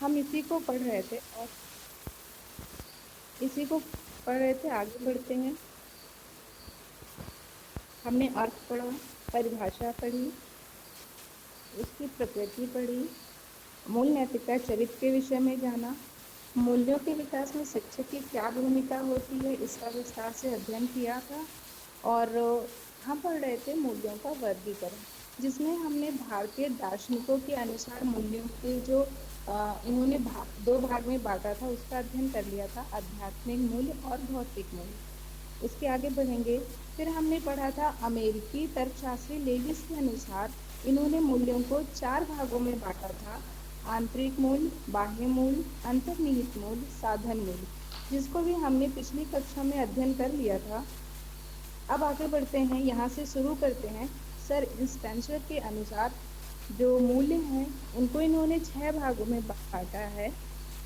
हम इसी को पढ़ रहे थे और इसी को पढ़ रहे थे, आगे बढ़ते हैं। हमने अर्थ पढ़ा, परिभाषा पढ़ी, उसकी प्रकृति पढ़ी, मूल नैतिकता चरित्र के विषय में जाना, मूल्यों के विकास में शिक्षक की क्या भूमिका होती है इसका विस्तार से अध्ययन किया था। और हम पढ़ रहे थे मूल्यों का वर्गीकरण, जिसमें हमने भारतीय दार्शनिकों के अनुसार मूल्यों के जो इन्होंने दो भाग में बांटा था उसका अध्ययन कर लिया था, आध्यात्मिक मूल्य और भौतिक मूल्य। उसके आगे बढ़ेंगे। फिर हमने पढ़ा था अमेरिकी तर्कशास्त्री लेविस के अनुसार इन्होंने मूल्यों को चार भागों में बांटा था, आंतरिक मूल्य, बाह्य मूल्य, अंतर्निहित मूल्य, साधन मूल्य, जिसको भी हमने पिछली कक्षा में अध्ययन कर लिया था। अब आगे बढ़ते हैं, यहाँ से शुरू करते हैं। सर स्पेंसर के अनुसार जो मूल्य हैं उनको इन्होंने 6 भागों में बांटा है।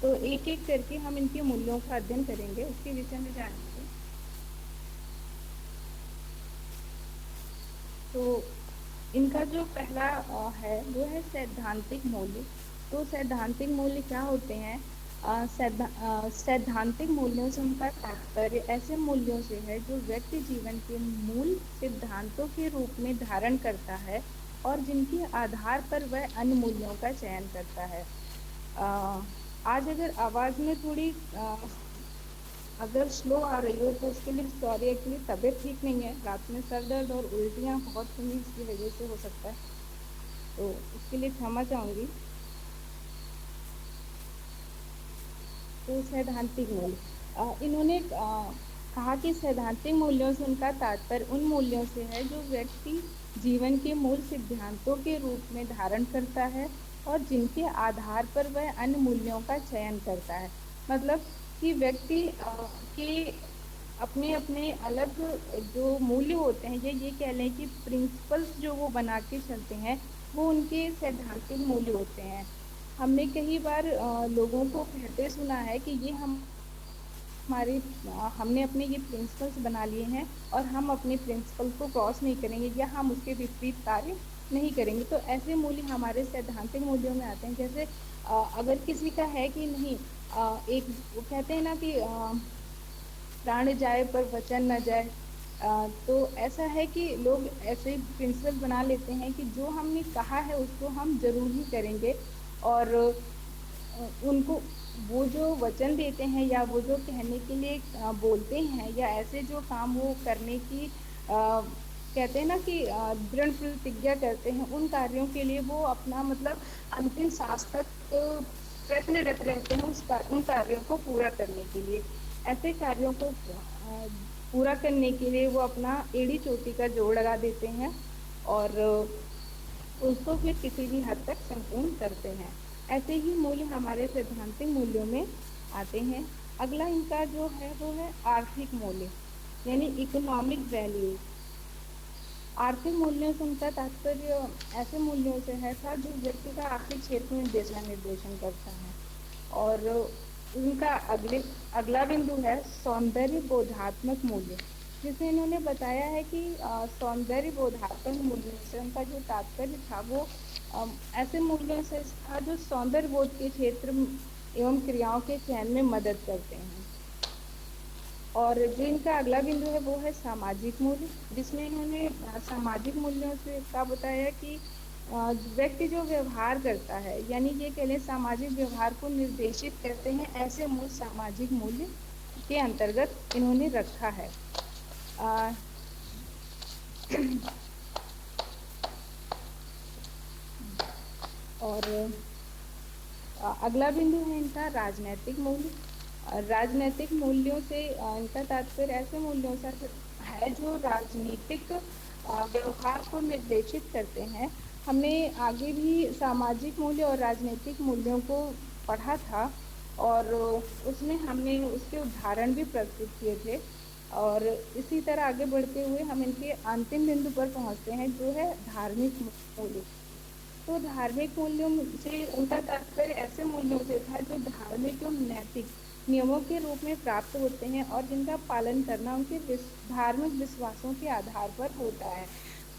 तो एक एक करके हम इनके मूल्यों का अध्ययन करेंगे, उसके विषय में जानेंगे। तो इनका जो पहला है वो है सैद्धांतिक मूल्य। तो सैद्धांतिक मूल्य क्या होते हैं? सैद्धांतिक मूल्यों से उनका तात्पर्य ऐसे मूल्यों से है जो व्यक्ति जीवन के मूल सिद्धांतों के रूप में धारण करता है और जिनके आधार पर वह अन्य मूल्यों का चयन करता है। अ, आज अगर आवाज में थोड़ी अगर स्लो आ रही हो तो उसके लिए सॉरी, एक्चुअली तबीयत ठीक नहीं है, रात में सर दर्द और उल्टियाँ बहुत हुई, इसकी वजह से हो सकता है, तो उसके लिए क्षमा चाहूंगी। तो सैद्धांतिक मूल्य, इन्होंने कहा कि सैद्धांतिक मूल्यों से उनका तात्पर्य उन मूल्यों से है जो व्यक्ति जीवन के मूल सिद्धांतों के रूप में धारण करता है और जिनके आधार पर वह अन्य मूल्यों का चयन करता है। मतलब कि व्यक्ति के अपने अपने अलग जो मूल्य होते हैं, ये कह लें कि प्रिंसिपल्स जो वो बना के चलते हैं, वो उनके सैद्धांतिक मूल्य होते हैं। हमने कई बार लोगों को कहते सुना है कि ये हमारे हमने अपने ये प्रिंसिपल्स बना लिए हैं और हम अपने प्रिंसिपल को क्रॉस नहीं करेंगे या हम उसके विपरीत कार्य नहीं करेंगे। तो ऐसे मूल्य हमारे सैद्धांतिक मूल्यों में आते हैं। जैसे अगर किसी का है कि नहीं, एक वो कहते हैं ना कि प्राण जाए पर वचन न जाए। तो ऐसा है कि लोग ऐसे प्रिंसिपल बना लेते हैं कि जो हमने कहा है उसको हम जरूर ही करेंगे। और उनको वो जो वचन देते हैं या वो जो कहने के लिए बोलते हैं या ऐसे जो काम वो करने की कहते हैं ना कि दृढ़ प्रतिज्ञा करते हैं, उन कार्यों के लिए वो अपना मतलब अंतिम सांस तक प्रयत्नरत रहते हैं उन कार्यों को पूरा करने के लिए। ऐसे कार्यों को पूरा करने के लिए वो अपना एड़ी चोटी का जोड़ लगा देते हैं और उसको फिर किसी भी हद तक संपूर्ण करते हैं। ऐसे ही मूल्य हमारे सैद्धांतिक मूल्यों में आते हैं। अगला इनका जो है वो है आर्थिक मूल्य, यानी इकोनॉमिक वैल्यू। आर्थिक मूल्यों से उनका तात्पर्य ऐसे मूल्यों से है था जो व्यक्ति का आर्थिक क्षेत्र में दिशा निर्देशन करता है। और उनका अगला बिंदु है सौंदर्य बोधात्मक मूल्य, जिसमें इन्होंने बताया है कि सौंदर्य बोधात्मक मूल्य से उनका जो तात्पर्य था वो ऐसे मूल्यों से था जो सौंदर्य बोध के क्षेत्र एवं क्रियाओं के चयन में मदद करते हैं। और जो इनका अगला बिंदु है वो है सामाजिक मूल्य, जिसमें इन्होंने सामाजिक मूल्यों से क्या बताया कि व्यक्ति जो व्यवहार करता है, यानी ये कह लें सामाजिक व्यवहार को निर्देशित करते हैं, ऐसे मूल सामाजिक मूल्य के अंतर्गत इन्होंने रखा है। अ, और अगला बिंदु है इनका राजनैतिक मूल्य। राजनैतिक मूल्यों से इनका तात्पर्य ऐसे मूल्यों से है जो राजनीतिक व्यवहार को निर्देशित करते हैं। हमने आगे भी सामाजिक मूल्य और राजनीतिक मूल्यों को पढ़ा था और उसमें हमने उसके उदाहरण भी प्रस्तुत किए थे। और इसी तरह आगे बढ़ते हुए हम इनके अंतिम बिंदु पर पहुंचते हैं जो है धार्मिक मूल्य। तो धार्मिक मूल्यों से उनका तात्पर्य ऐसे मूल्यों से था जो धार्मिक एवं नैतिक नियमों के रूप में प्राप्त होते हैं और जिनका पालन करना उनके धार्मिक विश्वासों के आधार पर होता है।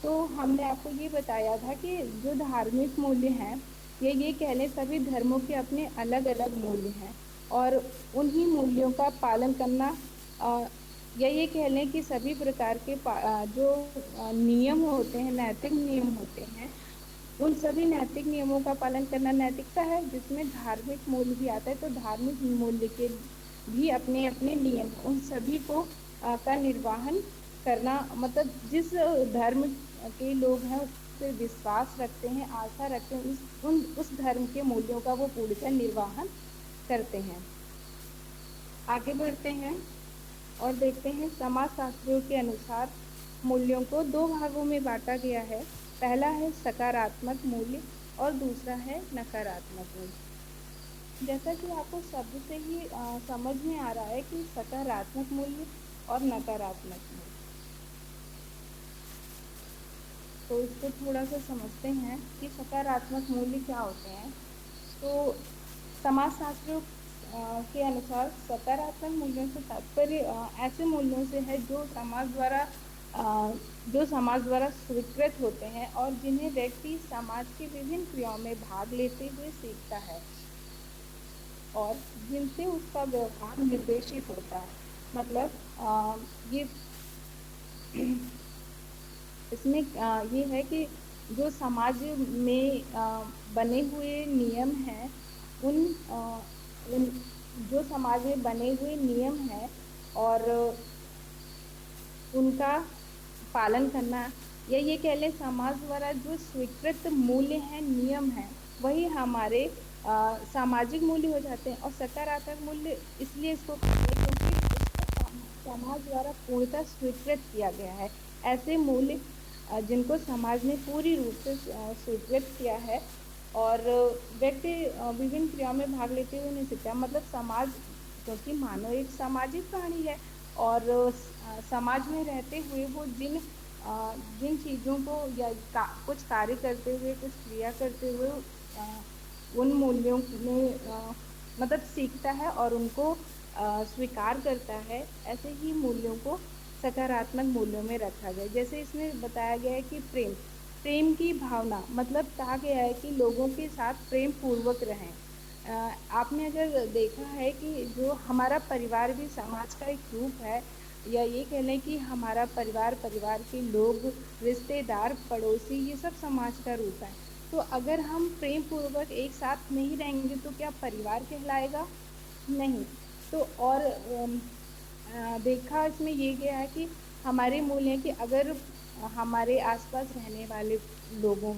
तो हमने आपको ये बताया था कि जो धार्मिक मूल्य हैं ये कह लें सभी धर्मों के अपने अलग अलग मूल्य हैं और उन्हीं मूल्यों का पालन करना अ, या ये कह लें कि सभी प्रकार के जो नियम होते हैं, नैतिक नियम होते हैं, उन सभी नैतिक नियमों का पालन करना नैतिकता है, जिसमें धार्मिक मूल्य भी आता है। तो धार्मिक मूल्य के भी अपने अपने नियम, उन सभी को का निर्वहन करना, मतलब जिस धर्म के लोग हैं उस पे विश्वास रखते हैं, आस्था रखते हैं, उस धर्म के मूल्यों का वो पूर्णतः निर्वहन करते हैं। आगे बढ़ते हैं और देखते हैं समाज शास्त्रियों के अनुसार मूल्यों को दो भागों में बांटा गया है। पहला है सकारात्मक मूल्य और दूसरा है नकारात्मक मूल्य। जैसा कि आपको शब्द से ही समझ में आ रहा है कि सकारात्मक मूल्य और नकारात्मक मूल्य, तो इसको थोड़ा सा समझते हैं कि सकारात्मक मूल्य क्या होते हैं। तो समाजशास्त्रियों के अनुसार सकारात्मक मूल्यों से तात्पर्य ऐसे मूल्यों से है जो समाज द्वारा स्वीकृत होते हैं और जिन्हें व्यक्ति समाज की विभिन्न क्रियाओं में भाग लेते हुए सीखता है और जिनसे उसका व्यवहार निर्देशित होता है। मतलब ये इसमें ये है कि जो समाज में बने हुए नियम हैं, उन उन जो समाज में बने हुए नियम हैं और उनका पालन करना, या ये कह लें समाज द्वारा जो स्वीकृत मूल्य हैं, नियम हैं, वही हमारे सामाजिक मूल्य हो जाते हैं। और सकारात्मक मूल्य इसलिए इसको कहते हैं क्योंकि इसको समाज द्वारा पूर्णतः स्वीकृत किया गया है। ऐसे मूल्य जिनको समाज ने पूरी रूप से स्वीकृत किया है और व्यक्ति विभिन्न क्रियाओं में भाग लेते हुए नहीं सीखता। मतलब समाज, क्योंकि मानव एक सामाजिक प्राणी है और समाज में रहते हुए वो जिन चीजों को या कुछ कार्य करते हुए, कुछ क्रिया करते हुए उन मूल्यों में मतलब सीखता है और उनको स्वीकार करता है। ऐसे ही मूल्यों को सकारात्मक मूल्यों में रखा गया। जैसे इसमें बताया गया है कि प्रेम प्रेम की भावना, मतलब कहा गया है कि लोगों के साथ प्रेम पूर्वक रहें। आपने अगर देखा है कि जो हमारा परिवार भी समाज का एक रूप है, या ये कह लें कि हमारा परिवार, परिवार के लोग, रिश्तेदार, पड़ोसी, ये सब समाज का रूप है। तो अगर हम प्रेम पूर्वक एक साथ नहीं रहेंगे तो क्या परिवार कहलाएगा? नहीं। तो और देखा इसमें ये गया है कि हमारे मूल्य हैं कि अगर हमारे आसपास रहने वाले लोगों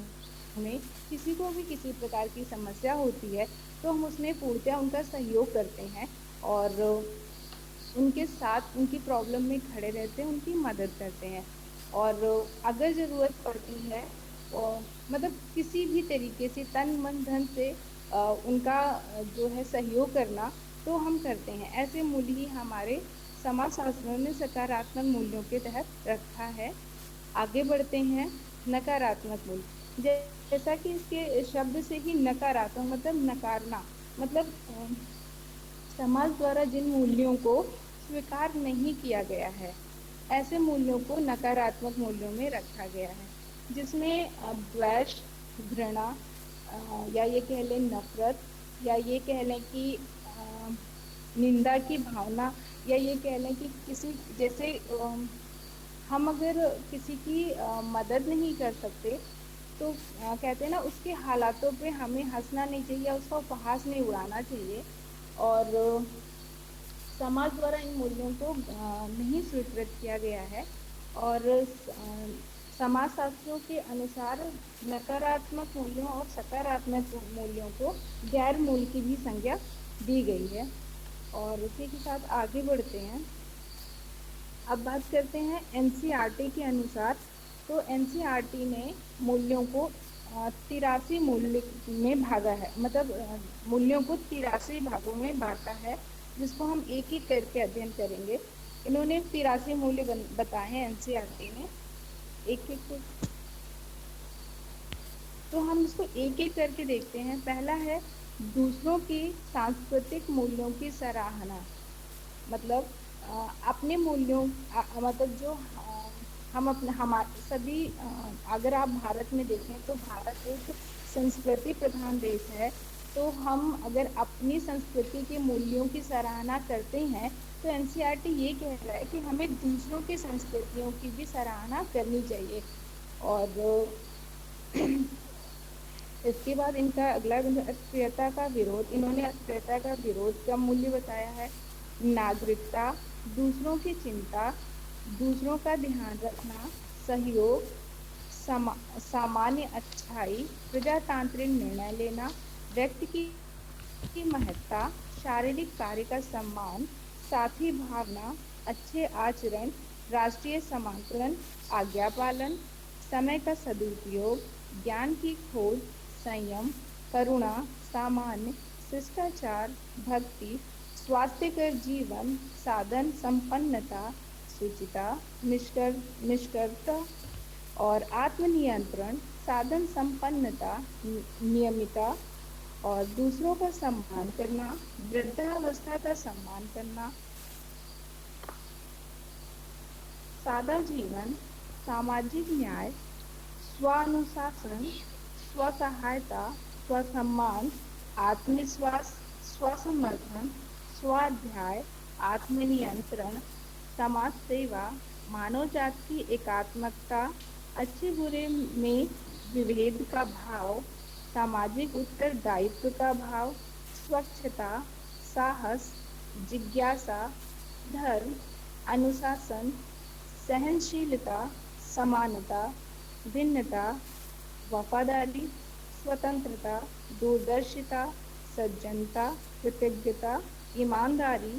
में किसी को भी किसी प्रकार की समस्या होती है तो हम उसमें पूर्णतः उनका सहयोग करते हैं और उनके साथ उनकी प्रॉब्लम में खड़े रहते हैं, उनकी मदद करते हैं। और अगर जरूरत पड़ती है और मतलब किसी भी तरीके से तन मन धन से उनका जो है सहयोग करना, तो हम करते हैं। ऐसे मूल्य ही हमारे समाज शास्त्रों ने सकारात्मक मूल्यों के तहत रखा है। आगे बढ़ते हैं। नकारात्मक मूल्य, जैसा कि इसके शब्द से ही नकारात्मक मतलब नकारना, मतलब समाज द्वारा जिन मूल्यों को स्वीकार नहीं किया गया है, ऐसे मूल्यों को नकारात्मक मूल्यों में रखा गया है, जिसमें द्वेष, घृणा, या ये कह लें नफरत, या ये कह लें कि निंदा की भावना, या ये कह लें कि किसी जैसे हम अगर किसी की मदद नहीं कर सकते तो कहते हैं ना, उसके हालातों पे हमें हंसना नहीं चाहिए या उसका उपहास नहीं उड़ाना चाहिए। और समाज द्वारा इन मूल्यों को नहीं स्वीकृत किया गया है। और समाज शास्त्रियों के अनुसार नकारात्मक मूल्यों और सकारात्मक मूल्यों को गैर मूल्य की भी संज्ञा दी गई है। और इसी के साथ आगे बढ़ते हैं। अब बात करते हैं एनसीईआरटी के अनुसार। तो एनसीईआरटी ने मूल्यों को 83 मूल्य में भागा है, मतलब मूल्यों को 83 भागों में बांटा है, जिसको हम एक एक करके अध्ययन करेंगे। इन्होंने 83 मूल्य बताए हैं एनसीईआरटी ने, एक एक। तो हम इसको एक एक करके देखते हैं। पहला है दूसरों की सांस्कृतिक मूल्यों की सराहना। मतलब अपने मूल्यों मतलब जो हम अपने हमारे सभी अगर आप भारत में देखें तो भारत एक संस्कृति प्रधान देश है, तो हम अगर अपनी संस्कृति के मूल्यों की सराहना करते हैं, तो एनसीईआरटी ये कह रहा है कि हमें दूसरों की संस्कृतियों की भी सराहना करनी चाहिए। और इसके बाद इनका अगला बिंदु अस्पृश्यता का विरोध। इन्होंने अस्पृश्यता का विरोध का मूल्य बताया है। नागरिकता, दूसरों की चिंता, दूसरों का ध्यान रखना, सहयोग, सामान्य अच्छाई, प्रजातांत्रिक निर्णय लेना, व्यक्ति की महत्ता, शारीरिक कार्य का सम्मान, साथी भावना, अच्छे आचरण, राष्ट्रीय समाकलन, आज्ञा पालन, समय का सदुपयोग, ज्ञान की खोज, संयम, करुणा, सामान्य, शिष्टाचार, भक्ति, स्वास्थ्यकर जीवन, साधन संपन्नता, सुचिता, निष्कर्ता और आत्मनियंत्रण, साधन संपन्नता, नियमिता और दूसरों का सम्मान करना, वृद्धावस्था का सम्मान करना, सादा जीवन, सामाजिक न्याय, स्वानुशासन, स्वसहायता, स्वसम्मान, आत्मविश्वास, स्वसमर्थन, स्वाध्याय, आत्मनियंत्रण, समाज सेवा, मानव जाति की एकात्मकता, अच्छे बुरे में विभेद का भाव, सामाजिक उत्तरदायित्व का भाव, स्वच्छता, साहस, जिज्ञासा, धर्म, अनुशासन, सहनशीलता, समानता, भिन्नता, वफादारी, स्वतंत्रता, दूरदर्शिता, सज्जनता, कृतज्ञता, ईमानदारी,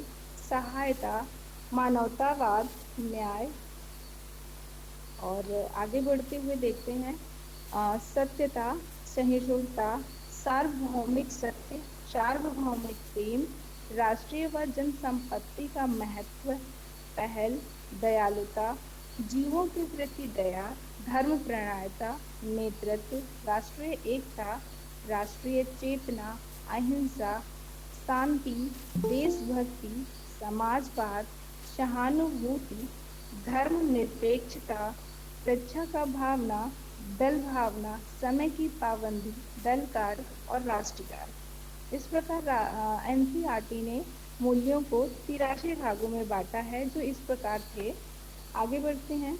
सहायता, मानवतावाद, न्याय। और आगे बढ़ते हुए देखते हैं सत्यता, सहिष्णुता, सार्वभौमिक सत्य, सार्वभौमिक प्रेम, राष्ट्रीय व जन संपत्ति का महत्व, पहल, दयालुता, जीवों के प्रति दया, धर्म प्रणायता, नेतृत्व, राष्ट्रीय एकता, राष्ट्रीय चेतना, अहिंसा, शांति, देशभक्ति, समाजवाद, सहानुभूति, धर्मनिरपेक्षता, रक्षा का भावना, दल भावना, समय की पाबंदी, दल कार्य और राष्ट्रीय कार्य। इस प्रकार एनसीईआरटी ने मूल्यों को 83 भागों में बांटा है, जो इस प्रकार थे। आगे बढ़ते हैं।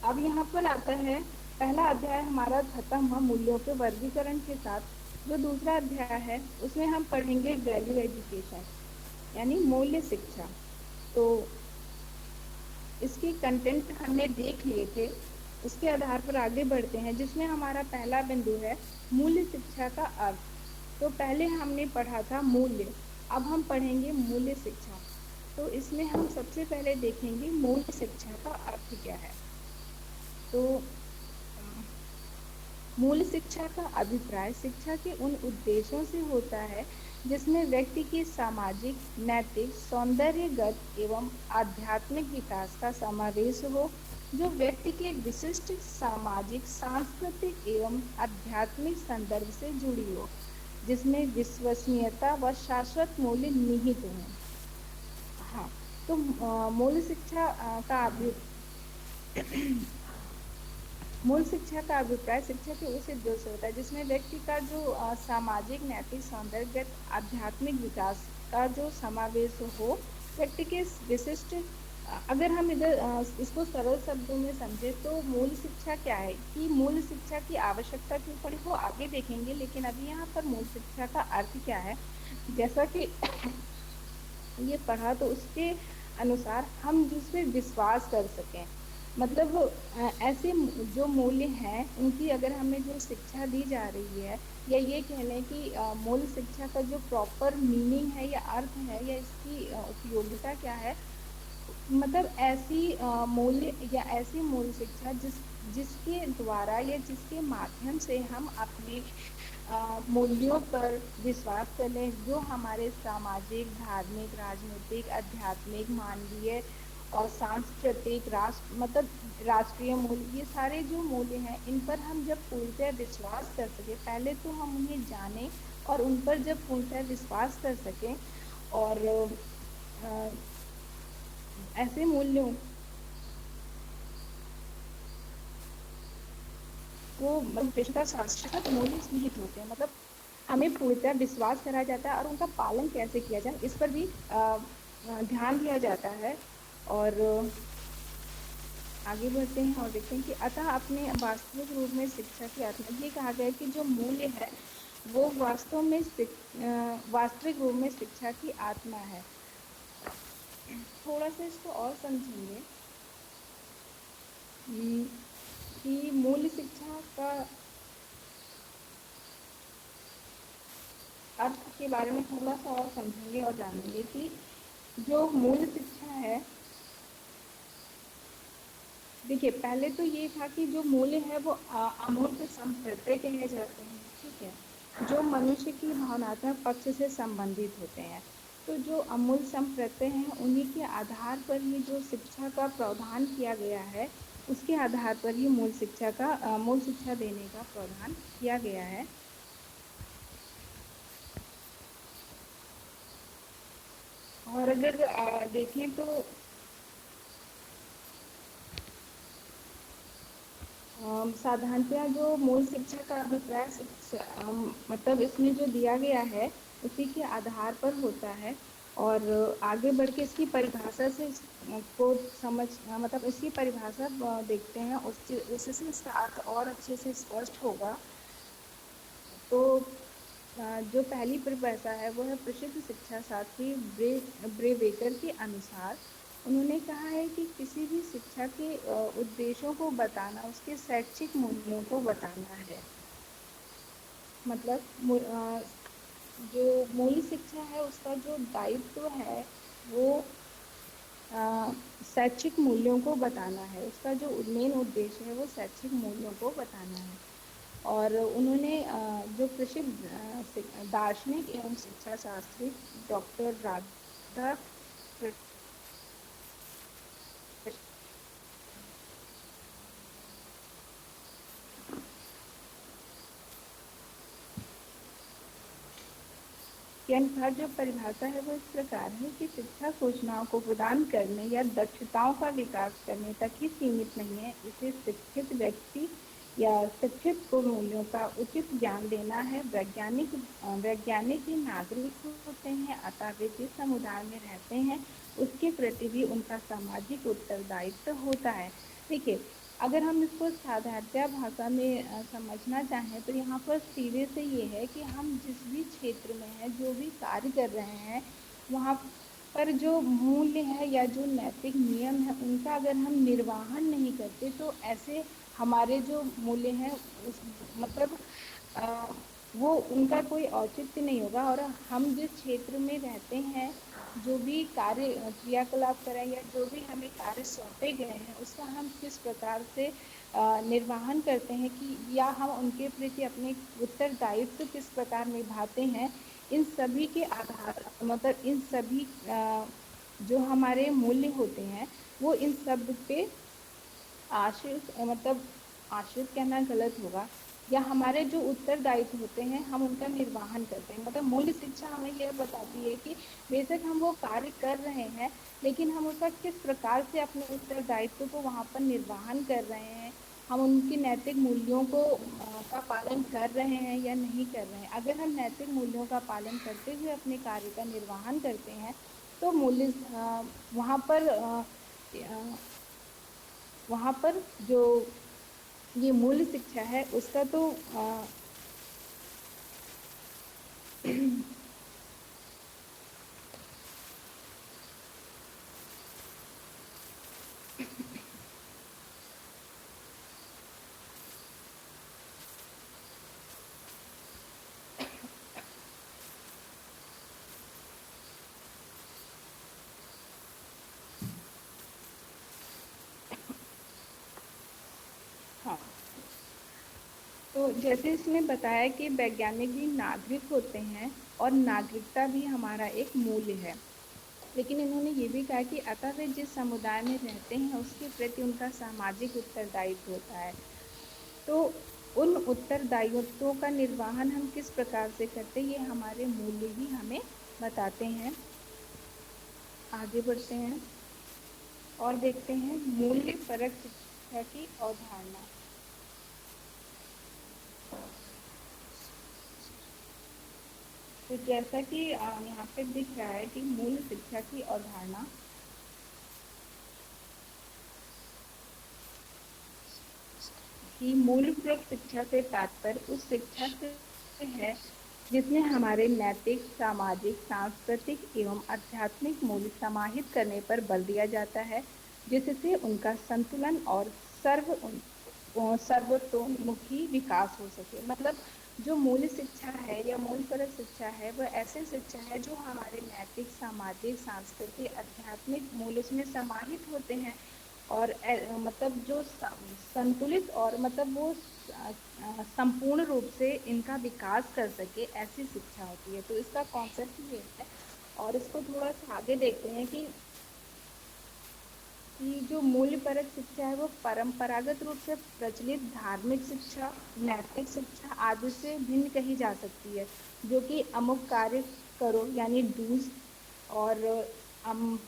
अब यहाँ पर आता है पहला अध्याय हमारा खत्म हुआ मूल्यों के वर्गीकरण के साथ। जो दूसरा अध्याय है उसमें हम पढ़ेंगे वैल्यू एजुकेशन, यानी मूल्य शिक्षा। तो इसके कंटेंट हमने देख लिए थे, उसके आधार पर आगे बढ़ते हैं, जिसमें हमारा पहला बिंदु है मूल्य शिक्षा का अर्थ। तो पहले हमने पढ़ा था मूल्य, अब हम पढ़ेंगे मूल्य शिक्षा। तो इसमें हम सबसे पहले देखेंगे मूल्य शिक्षा का अर्थ क्या है। तो मूल्य शिक्षा का अभिप्राय शिक्षा के उन उद्देश्यों से होता है जिसमें व्यक्ति के सामाजिक, नैतिक, सौंदर्यगत एवं आध्यात्मिक विकास का समावेश हो, जो व्यक्ति के विशिष्ट सामाजिक, सांस्कृतिक एवं आध्यात्मिक संदर्भ से जुड़ी हो, जिसमें विश्वसनीयता व शाश्वत मूल्य निहित हों। हाँ, तो मूल्य शिक्षा का मूल शिक्षा का अभिप्राय शिक्षा के उस उद्देश्य होता है जिसमें व्यक्ति का जो सामाजिक, नैतिक, सौंदर्यगत, आध्यात्मिक विकास का जो समावेश हो, व्यक्ति के विशिष्ट। अगर हम इधर इसको सरल शब्दों में समझे तो मूल शिक्षा क्या है, कि मूल शिक्षा की आवश्यकता क्यों पड़ी वो आगे देखेंगे, लेकिन अभी यहाँ पर मूल शिक्षा का अर्थ क्या है, जैसा कि ये पढ़ा तो उसके अनुसार हम जिसमें विश्वास कर सकें। मतलब ऐसे जो मूल्य हैं उनकी अगर हमें जो शिक्षा दी जा रही है, या ये कह लें कि मूल शिक्षा का जो प्रॉपर मीनिंग है या अर्थ है या इसकी उपयोगिता क्या है, मतलब ऐसी मूल्य या ऐसी मूल शिक्षा जिसके द्वारा या जिसके माध्यम से हम अपने मूल्यों पर विश्वास करें, जो हमारे सामाजिक, धार्मिक, राजनीतिक, आध्यात्मिक, मानवीय और सांस्कृतिक, मतलब राष्ट्रीय मूल्य, ये सारे जो मूल्य हैं इन पर हम जब पूर्णतः विश्वास कर सके, पहले तो हम उन्हें जानें और उन पर जब पूर्णतः विश्वास कर सकें और ऐसे मूल्यों वो मतलब पेशेवर शास्त्र के साथ मूल्य निहित होते हैं, मतलब हमें पूर्णतः विश्वास कराया जाता है और उनका पालन कैसे किया जाए इस पर भी ध्यान दिया जाता है। और आगे बढ़ते हैं और देखते हैं कि अतः अपने वास्तविक रूप में शिक्षा की आत्मा, ये कहा गया है कि जो मूल्य है वो वास्तव में वास्तविक रूप में शिक्षा की आत्मा है। थोड़ा सा इसको और समझेंगे कि मूल्य शिक्षा का अर्थ के बारे में थोड़ा सा और समझेंगे और जानेंगे कि जो मूल शिक्षा है, देखिए पहले तो ये था कि जो मूल्य है वो अमूर्त संप्रत्यय कहे जाते हैं, ठीक है, जो मनुष्य की भावनात्मक पक्ष से संबंधित होते हैं। तो जो अमूल संप्रत्यय हैं उन्हीं के आधार पर ही जो शिक्षा का प्रावधान किया गया है, उसके आधार पर ही मूल शिक्षा देने का प्रावधान किया गया है। और अगर देखें तो साधारणतया जो मूल शिक्षा का अभिप्राय मतलब इसमें जो दिया गया है उसी के आधार पर होता है। और आगे बढ़ के इसकी परिभाषा से को मतलब इसकी परिभाषा देखते हैं, उससे इसका अर्थ और अच्छे से स्पष्ट होगा। तो जो पहली परिभाषा है वो है प्रसिद्ध शिक्षा शास्त्री ब्रेवेकर के अनुसार। उन्होंने कहा है कि किसी भी शिक्षा के उद्देश्यों को बताना उसके शैक्षिक मूल्यों को बताना है। मतलब जो मूल शिक्षा है उसका जो दायित्व है वो शैक्षिक मूल्यों को बताना है, उसका जो मेन उद्देश्य है वो शैक्षिक मूल्यों को बताना है। और उन्होंने जो प्रसिद्ध दार्शनिक एवं शिक्षा शास्त्री डॉक्टर राधा के अनुसार जो परिभाषा है वो इस प्रकार है कि शिक्षा सूचनाओं को प्रदान करने या दक्षताओं का विकास करने तक ही सीमित नहीं है। इसे शिक्षित व्यक्ति या शिक्षित को मूल्यों का उचित ज्ञान देना है। वैज्ञानिक ही नागरिक होते हैं, अतः वे जिस समुदाय में रहते हैं उसके प्रति भी उनका सामाजिक उत्तरदायित्व होता है। देखिए, अगर हम इसको साधारणतया भाषा में समझना चाहें तो यहाँ पर सीधे से ये है कि हम जिस भी क्षेत्र में हैं, जो भी कार्य कर रहे हैं, वहाँ पर जो मूल्य है या जो नैतिक नियम है उनका अगर हम निर्वाहन नहीं करते तो ऐसे हमारे जो मूल्य हैं उस मतलब अ, वो उनका कोई औचित्य नहीं होगा। और हम जिस क्षेत्र में रहते हैं, जो भी कार्य क्रियाकलाप करें या जो भी हमें कार्य सौंपे गए हैं उसका हम किस प्रकार से निर्वाहन करते हैं कि या हम उनके प्रति अपने उत्तरदायित्व किस प्रकार निभाते हैं, इन सभी के आधार मतलब इन सभी जो हमारे मूल्य होते हैं वो इन सब पे आश्रित मतलब आश्रित कहना गलत होगा, या हमारे जो उत्तरदायित्व होते हैं हम उनका निर्वाहन करते हैं। मतलब मूल्य शिक्षा हमें यह बताती है कि बेशक हम वो कार्य कर रहे हैं लेकिन हम उसका किस प्रकार से अपने उत्तरदायित्व को वहां पर निर्वाहन कर रहे हैं, हम उनकी नैतिक मूल्यों को का पालन कर रहे हैं या नहीं कर रहे हैं। अगर हम नैतिक मूल्यों का पालन करते हुए अपने कार्य का निर्वाहन करते हैं तो वहां पर वहां पर जो ये मूल शिक्षा है उसका तो हाँ, तो जैसे इसमें बताया कि वैज्ञानिक भी नागरिक होते हैं और नागरिकता भी हमारा एक मूल्य है। लेकिन इन्होंने ये भी कहा कि अतः वे जिस समुदाय में रहते हैं उसके प्रति उनका सामाजिक उत्तरदायित्व होता है। तो उन उत्तरदायित्वों का निर्वहन हम किस प्रकार से करते हैं ये हमारे मूल्य ही हमें बताते हैं। आगे बढ़ते हैं और देखते हैं मूल्य परक शिक्षा की अवधारणा। तो जैसा कि यहाँ पे दिख रहा है कि मूल शिक्षा की अवधारणा कि मूल उपरोक्त शिक्षा से तात्पर्य उस शिक्षा से है जिसमें हमारे नैतिक, सामाजिक, सांस्कृतिक एवं आध्यात्मिक मूल्य समाहित करने पर बल दिया जाता है, जिससे उनका संतुलन और सर्वतोमुखी विकास हो सके। मतलब जो मूल शिक्षा है या मूल परक शिक्षा है वह ऐसी शिक्षा है जो हमारे नैतिक, सामाजिक, सांस्कृतिक, आध्यात्मिक मूल्य उसमें समाहित होते हैं और मतलब जो संतुलित और मतलब वो संपूर्ण रूप से इनका विकास कर सके, ऐसी शिक्षा होती है। तो इसका कॉन्सेप्ट ये है। और इसको थोड़ा सा आगे देखते हैं कि जो मूल्य परक शिक्षा है वो परंपरागत रूप से प्रचलित धार्मिक शिक्षा, नैतिक शिक्षा आदि से भिन्न कही जा सकती है, जो कि अमुक कार्य करो यानी डूज और अम,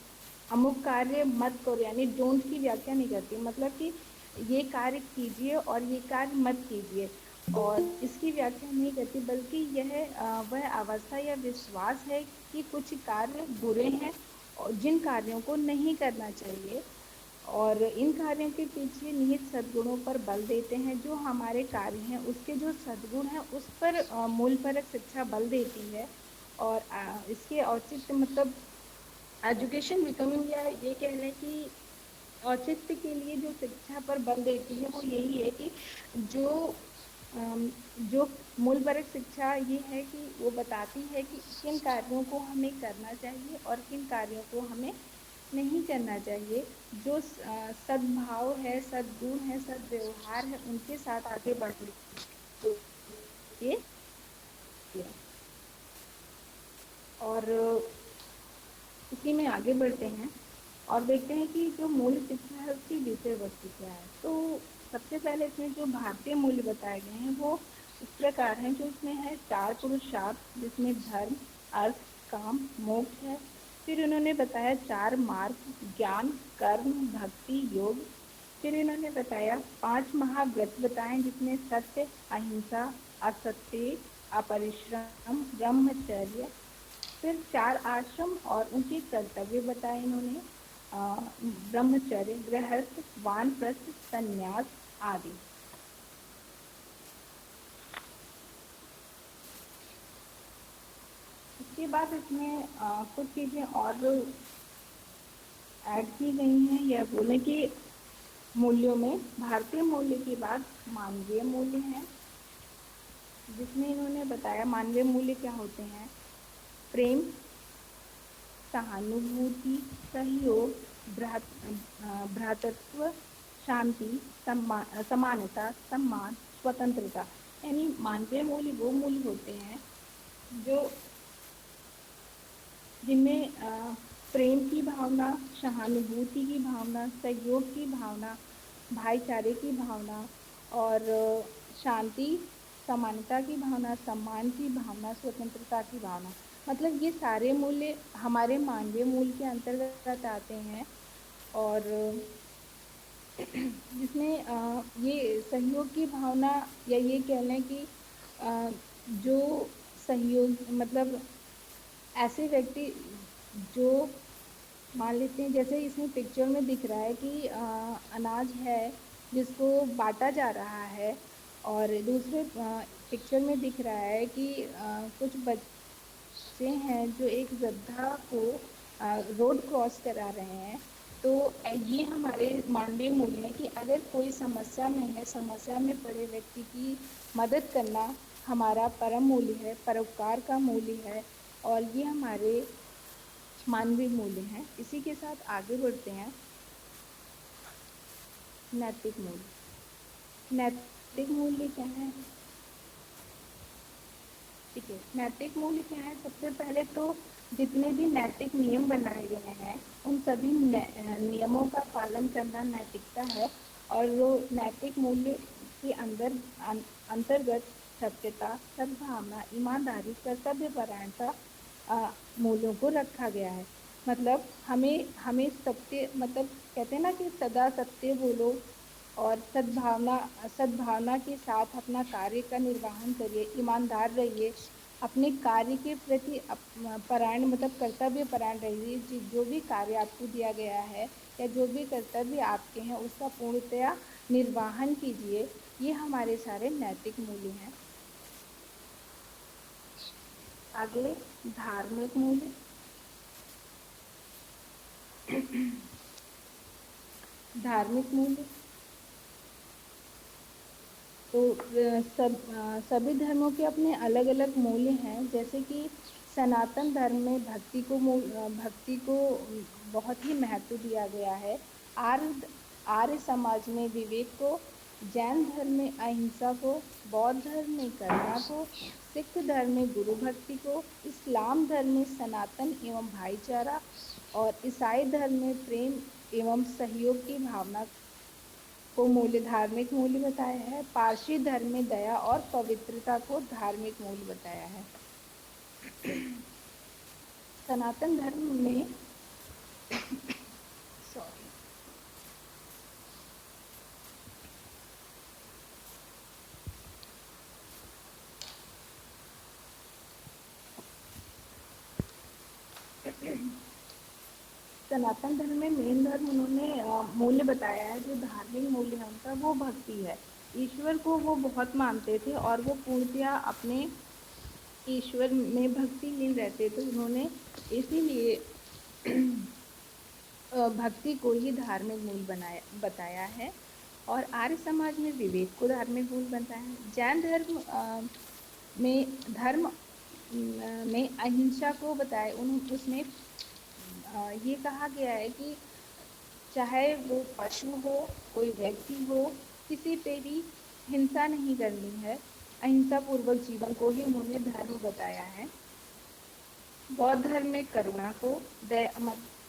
अमुक कार्य मत करो यानी डोंट की व्याख्या नहीं करती। मतलब कि ये कार्य कीजिए और ये कार्य मत कीजिए, और इसकी व्याख्या नहीं करती, बल्कि यह वह अवस्था या विश्वास है कि कुछ कार्य बुरे हैं और जिन कार्यों को नहीं करना चाहिए, और इन कार्यों के पीछे निहित सद्गुणों पर बल देते हैं। जो हमारे कार्य हैं उसके जो सद्गुण हैं उस पर मूल परक शिक्षा बल देती है। और इसके औचित्य मतलब एजुकेशन बिकमिंग, या ये कह लें कि औचित्य के लिए जो शिक्षा पर बल देती है वो यही है कि जो अम, जो मूल परक शिक्षा ये है कि वो बताती है कि किन कार्यों को हमें करना चाहिए और किन कार्यों को हमें नहीं करना चाहिए। जो सद्भाव है, सद्गुण है, सद्व्यवहार है, उनके साथ आगे बढ़ने के लिए। और इसी में आगे बढ़ते हैं और देखते हैं कि जो मूल शिक्षा है उसकी विषय वस्तु क्या है। तो सबसे पहले इसमें जो भारतीय मूल्य बताए गए हैं वो इस प्रकार हैं। जो इसमें है चार पुरुषार्थ, जिसमें धर्म, अर्थ, काम, मोक्ष है। फिर इन्होंने बताया चार मार्ग, ज्ञान, कर्म, भक्ति, योग। फिर इन्होंने बताया पांच महाव्रत बताए, जिसमें सत्य, अहिंसा, असत्य, अपरिश्रम, ब्रह्मचर्य। फिर चार आश्रम और उनके कर्तव्य बताए इन्होंने, ब्रह्मचर्य, गृहस्थ, वानप्रस्थ, संन्यास आदि। इसके बाद इसमें कुछ चीजें और ऐड की गई हैं, या बोले कि मूल्यों में भारतीय मूल्य के बाद मानवीय मूल्य हैं, जिसमें इन्होंने बताया मानवीय मूल्य क्या होते हैं। प्रेम, सहानुभूति, सहयोग, भ्रातृत्व, शांति, समानता, सम्मान, स्वतंत्रता। यानी मानवीय मूल्य वो मूल्य होते हैं जो जिनमें प्रेम की भावना, सहानुभूति की भावना, सहयोग की भावना, भाईचारे की भावना और शांति, समानता की भावना, सम्मान की भावना, स्वतंत्रता की भावना। मतलब ये सारे मूल्य हमारे मानवीय मूल्य के अंतर्गत आते हैं। और जिसमें ये सहयोग की भावना, या ये कह लें कि अ, जो सहयोग मतलब ऐसे व्यक्ति जो मान लेते हैं, जैसे इसमें पिक्चर में दिख रहा है कि अनाज है जिसको बांटा जा रहा है, और दूसरे पिक्चर में दिख रहा है कि कुछ बच्चे हैं जो एक गड्ढा को रोड क्रॉस करा रहे हैं। तो ये हमारे मानवीय मूल्य है कि अगर कोई समस्या में है, समस्या में पड़े व्यक्ति की मदद करना हमारा परम मूल्य है, परोपकार का मूल्य है। और ये हमारे मानवीय मूल्य हैं। इसी के साथ आगे बढ़ते हैं। नैतिक मूल्य। नैतिक मूल्य क्या है? ठीक है, नैतिक मूल्य क्या है? सबसे पहले तो जितने भी नैतिक नियम बनाए गए हैं उन सभी नियमों का पालन करना नैतिकता है। और वो नैतिक मूल्य के अंतर्गत सत्यता, सद्भावना, ईमानदारी, कर्तव्यपरायणता मूल्यों को रखा गया है। मतलब हमें हमें सत्य, मतलब कहते हैं ना कि सदा सत्य बोलो, और सद्भावना के साथ अपना कार्य का निर्वहन करिए, ईमानदार रहिए, अपने कार्य के प्रति परायण मतलब कर्तव्य परायण रहिए। जो भी कार्य आपको दिया गया है या जो भी कर्तव्य आपके हैं उसका पूर्णतया निर्वहन कीजिए। ये हमारे सारे नैतिक मूल्य हैं। अगले, धार्मिक मूल्य। धार्मिक मूल्य तो सभी धर्मों के अपने अलग अलग मूल्य हैं। जैसे कि सनातन धर्म में भक्ति को बहुत ही महत्व दिया गया है। आर्य आर्य समाज में विवेक को, जैन धर्म में अहिंसा को, बौद्ध धर्म में करुणा को, सिख धर्म में गुरु भक्ति को, इस्लाम धर्म में सनातन एवं भाईचारा और ईसाई धर्म में प्रेम एवं सहयोग की भावना को मूल्य धार्मिक मूल्य बताया है। पारसी धर्म में दया और पवित्रता को धार्मिक मूल्य बताया है। सनातन धर्म में सॉरी सनातन धर्म में मेन धर्म उन्होंने मूल्य बताया है। जो धार्मिक मूल्य है उनका वो भक्ति है। ईश्वर को वो बहुत मानते थे और वो पूर्णतया अपने ईश्वर में भक्तिहीन रहते थे। उन्होंने इसीलिए भक्ति को ही धार्मिक मूल बताया है। और आर्य समाज में विवेक को धार्मिक मूल बताया है। जैन धर्म में अहिंसा को बताया। उसमें ये कहा गया है कि चाहे वो पशु हो, कोई व्यक्ति हो, किसी पे भी हिंसा नहीं करनी है। अहिंसा पूर्वक जीवन को ही उन्होंने धर्म बताया है। बौद्ध धर्म में करुणा को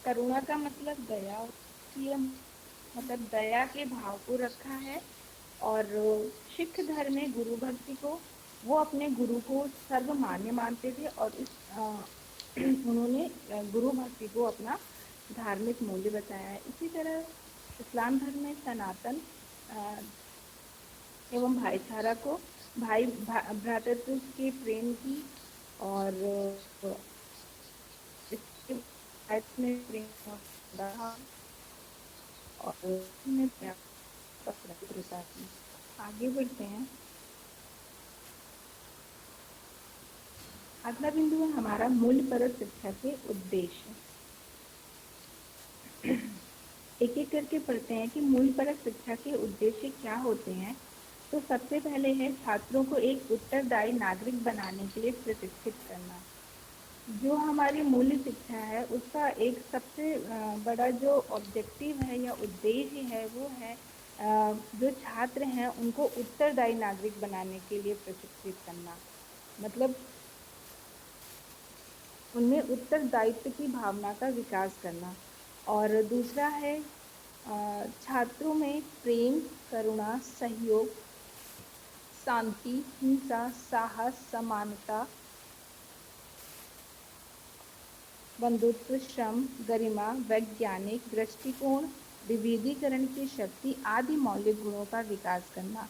करुणा का मतलब दया की मतलब दया के भाव को रखा है। और सिख धर्म में गुरु भक्ति को, वो अपने गुरु को सर्वमान्य मानते थे और उन्होंने गुरु भक्ति को अपना धार्मिक मूल्य बताया है। इसी तरह इस्लाम धर्म में सनातन एवं भाईचारा को, भ्रातृत्व के प्रेम की और में प्रेम और आगे बढ़ते हैं। अगला बिंदु है हमारा मूल्यपरक शिक्षा के उद्देश्य। एक एक करके पढ़ते हैं कि मूल्यपरक शिक्षा के उद्देश्य क्या होते हैं। तो सबसे पहले है छात्रों को एक उत्तरदायी नागरिक बनाने के लिए प्रशिक्षित करना। जो हमारी मूल्य शिक्षा है उसका एक सबसे बड़ा जो ऑब्जेक्टिव है या उद्देश्य है वो है जो छात्र हैं उनको उत्तरदायी नागरिक बनाने के लिए प्रशिक्षित करना। मतलब उनमें उत्तरदायित्व की भावना का विकास करना। और दूसरा है छात्रों में प्रेम, करुणा, सहयोग, शांति, हिंसा, साहस, समानता, बंधुत्व, श्रम, गरिमा, वैज्ञानिक दृष्टिकोण, विविधीकरण की शक्ति आदि मौलिक गुणों का विकास करना।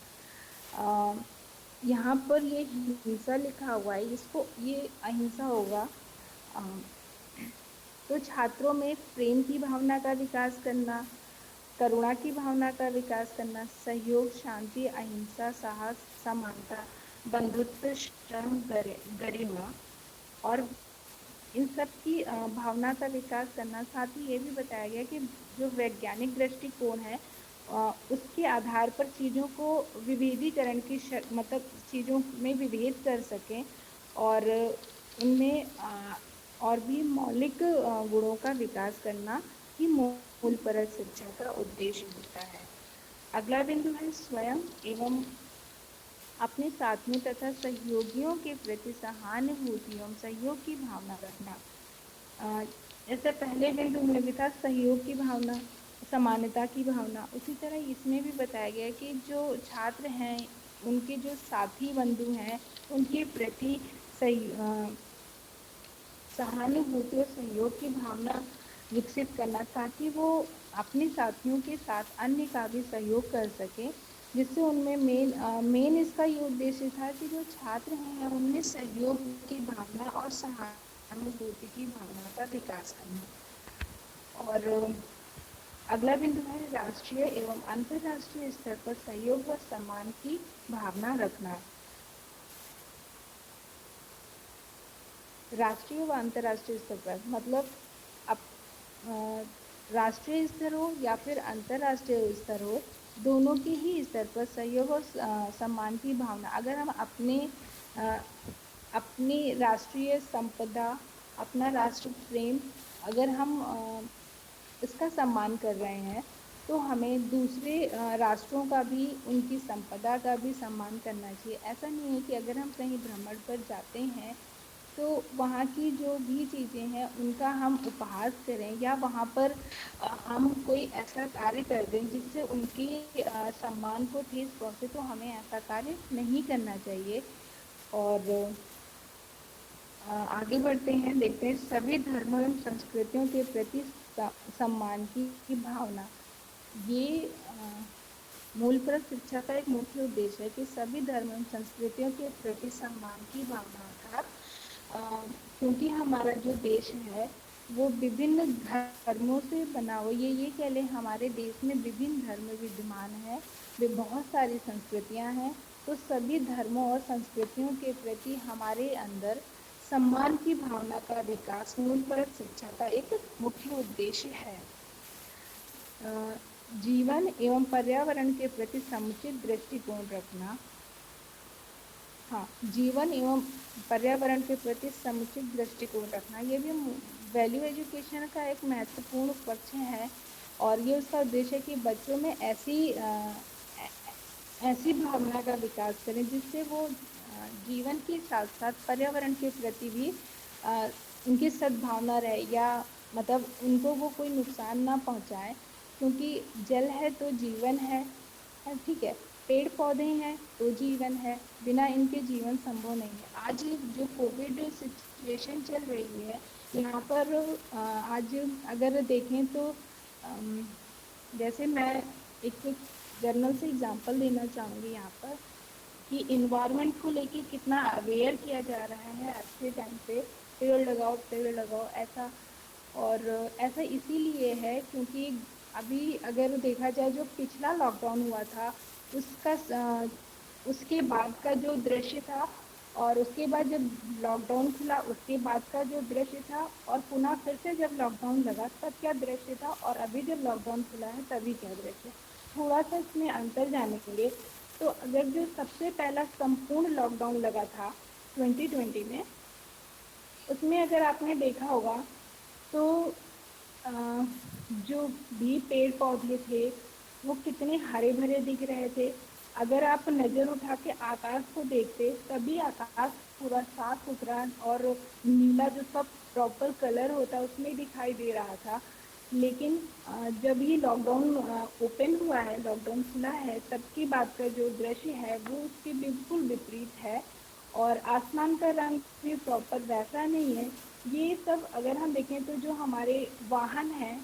यहाँ पर ये हिंसा लिखा हुआ है, इसको ये अहिंसा होगा। तो छात्रों में प्रेम की भावना का विकास करना, करुणा की भावना का विकास करना, सहयोग, शांति, अहिंसा, साहस, समानता, बंधुत्व, श्रम, गरिमा और इन सब की भावना का विकास करना। साथ ही ये भी बताया गया कि जो वैज्ञानिक दृष्टिकोण है उसके आधार पर चीज़ों को विविधीकरण की मतलब चीज़ों में विभेद कर सकें और उनमें और भी मौलिक गुणों का विकास करना ही मूल्यपरक शिक्षा का उद्देश्य होता है। अगला बिंदु है स्वयं एवं अपने साथियों तथा सहयोगियों के प्रति सहानुभूति एवं सहयोग की भावना रखना। जैसे पहले बिंदु में भी था सहयोग की भावना, समानता की भावना, उसी तरह इसमें भी बताया गया कि जो छात्र हैं उनके जो साथी बंधु हैं उनके प्रति सहानुभूति और सहयोग की भावना विकसित करना, ताकि वो अपने साथियों के साथ अन्य का भी सहयोग कर सके, जिससे उनमें मेन इसका ये उद्देश्य था कि जो छात्र हैं उनमें सहयोग की भावना और सहानुभूति की भावना का विकास करना। और अगला बिंदु है राष्ट्रीय एवं अंतर्राष्ट्रीय स्तर पर सहयोग व सम्मान की भावना रखना। राष्ट्रीय व अंतर्राष्ट्रीय स्तर पर मतलब अब राष्ट्रीय स्तर हो या फिर अंतर्राष्ट्रीय स्तर हो, दोनों के ही स्तर पर सहयोग और सम्मान की भावना। अगर हम अ, अपनी राष्ट्रीय संपदा, अपना राष्ट्र प्रेम, अगर हम इसका सम्मान कर रहे हैं, तो हमें दूसरे राष्ट्रों का भी, उनकी संपदा का भी सम्मान करना चाहिए। ऐसा नहीं है कि अगर हम कहीं भ्रमण पर जाते हैं तो वहाँ की जो भी चीजें हैं उनका हम उपहास करें, या वहाँ पर हम कोई ऐसा कार्य कर दें जिससे उनकी सम्मान को ठेस पहुंचे, तो हमें ऐसा कार्य नहीं करना चाहिए। और आगे बढ़ते हैं, देखते हैं सभी धर्मों एवं संस्कृतियों के प्रति सम्मान की भावना। ये मूलपरक शिक्षा का एक मुख्य उद्देश्य है कि सभी धर्म एवं संस्कृतियों के प्रति सम्मान की भावना, अर्थात क्योंकि हमारा जो देश है वो विभिन्न धर्मों से बना हुआ, ये कह लें हमारे देश में विभिन्न धर्म विद्यमान है, वे बहुत सारी संस्कृतियां हैं। तो सभी धर्मों और संस्कृतियों के प्रति हमारे अंदर सम्मान की भावना का विकास मूलपरक शिक्षा का एक मुख्य उद्देश्य है। जीवन एवं पर्यावरण के प्रति समुचित दृष्टिकोण रखना। हाँ, जीवन एवं पर्यावरण के प्रति समुचित दृष्टिकोण रखना, ये भी वैल्यू एजुकेशन का एक महत्वपूर्ण पक्ष है। और ये उसका उद्देश्य है कि बच्चों में ऐसी भावना का विकास करें जिससे वो जीवन के साथ साथ पर्यावरण के प्रति भी उनकी सद्भावना रहे, या मतलब उनको वो कोई नुकसान ना पहुंचाए, क्योंकि जल है तो जीवन है, ठीक है, पेड़ पौधे हैं तो जीवन है, बिना इनके जीवन संभव नहीं है। आज जो कोविड सिचुएशन चल रही है यहाँ पर, आज अगर देखें तो जैसे मैं एक जर्नल से एग्जांपल देना चाहूंगी यहाँ पर, कि इन्वायरमेंट को लेके कितना अवेयर किया जा रहा है आज के टाइम पे, पेड़ लगाओ ऐसा। और ऐसा इसीलिए है क्योंकि अभी अगर देखा जाए जो पिछला लॉकडाउन हुआ था उसका उसके बाद का जो दृश्य था, और उसके बाद जब लॉकडाउन खुला उसके बाद का जो दृश्य था, और पुनः फिर से जब लॉकडाउन लगा तब क्या दृश्य था, और अभी जब लॉकडाउन खुला है तभी क्या दृश्य, थोड़ा सा इसमें अंतर जानेंगे। तो अगर जो सबसे पहला संपूर्ण लॉकडाउन लगा था 2020 में, उसमें अगर आपने देखा होगा तो जो भी पेड़ पौधे थे वो कितने हरे भरे दिख रहे थे। अगर आप नजर उठा के आकाश को देखते तभी आकाश पूरा साफ सुथरा और नीला जो सब प्रॉपर कलर होता है उसमें दिखाई दे रहा था। लेकिन जब ये लॉकडाउन ओपन हुआ है, लॉकडाउन खुला है, तब की बात का जो दृश्य है वो उसके बिल्कुल विपरीत है, और आसमान का रंग भी प्रॉपर वैसा नहीं है। ये सब अगर हम देखें तो जो हमारे वाहन हैं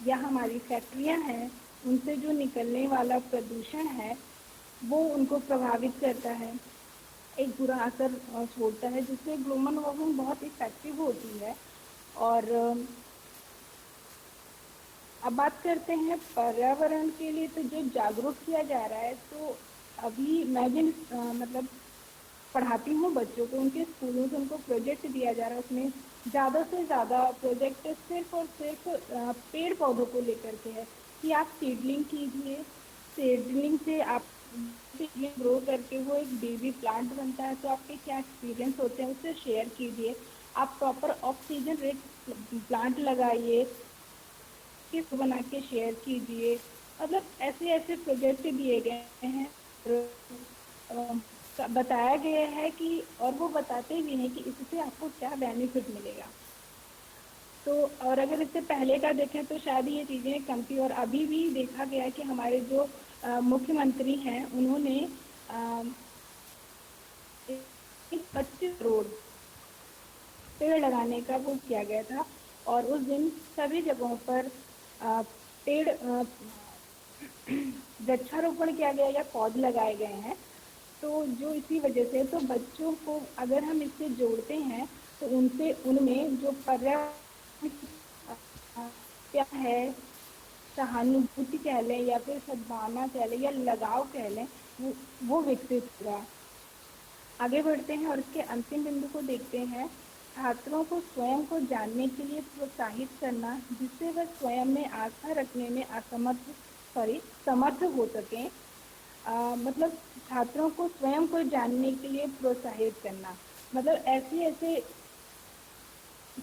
या हमारी फैक्ट्रियां हैं उनसे जो निकलने वाला प्रदूषण है वो उनको प्रभावित करता है, एक बुरा असर छोड़ता है, जिससे ग्लोबल वार्मिंग बहुत इफेक्टिव होती है। और अब बात करते हैं पर्यावरण के लिए, तो जो जागरूक किया जा रहा है, तो अभी मैं भी मतलब पढ़ाती हूँ बच्चों को, उनके स्कूलों से उनको प्रोजेक्ट दिया जा रहा है, उसमें ज़्यादा से ज़्यादा प्रोजेक्ट सिर्फ और सिर्फ पेड़ पौधों को लेकर के है, कि आप सीडलिंग कीजिए, सीडलिंग से आप सीडलिंग ग्रो करके वो एक बेबी प्लांट बनता है, तो आपके क्या एक्सपीरियंस होते हैं उससे शेयर कीजिए। आप प्रॉपर ऑक्सीजन रेट प्लांट लगाइए, किस बना के शेयर कीजिए। मतलब ऐसे ऐसे प्रोजेक्ट दिए गए हैं, बताया गया है कि, और वो बताते भी हैं कि इससे आपको क्या बेनिफिट मिलेगा। तो और अगर इससे पहले का देखें तो शायद ये चीज़ें कम थी, और अभी भी देखा गया है कि हमारे जो मुख्यमंत्री हैं उन्होंने 25 करोड़ पेड़ लगाने का वो किया गया था, और उस दिन सभी जगहों पर पेड़ वृक्षारोपण किया गया या पौधे लगाए गए हैं। तो जो इसी वजह से तो बच्चों को अगर हम इससे जोड़ते हैं तो उनसे उनमें जो पर्यावरण प्यार है, सहानुभूति कह लें या फिर सद्भावना कह लें या लगाव कह लें, वो विकसित होगा। आगे बढ़ते हैं और इसके अंतिम बिंदु को देखते हैं। छात्रों को स्वयं को जानने के लिए प्रोत्साहित करना, जिससे वह स्वयं में आस्था रखने में समर्थ हो सके। मतलब छात्रों को स्वयं को जानने के लिए प्रोत्साहित करना, मतलब ऐसे ऐसे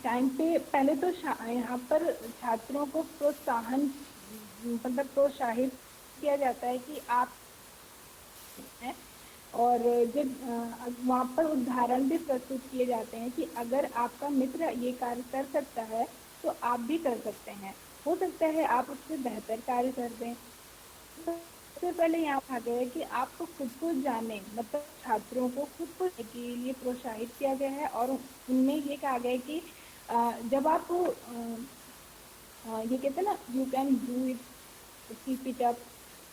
टाइम पे पहले तो यहाँ पर छात्रों को प्रोत्साहन मतलब प्रोत्साहित किया जाता है कि आप हैं। और जब वहाँ पर उदाहरण भी प्रस्तुत किए जाते हैं कि अगर आपका मित्र ये कार्य कर सकता है तो आप भी कर सकते हैं, हो सकता है आप उससे बेहतर कार्य कर दें। सबसे पहले यहाँ कहा गया है कि आपको खुद को जाने, मतलब छात्रों को खुद को जानने के लिए प्रोत्साहित किया गया है। और उनमें ये कहा गया है कि जब आप ये कहते हैं ना, you can do it, keep it up.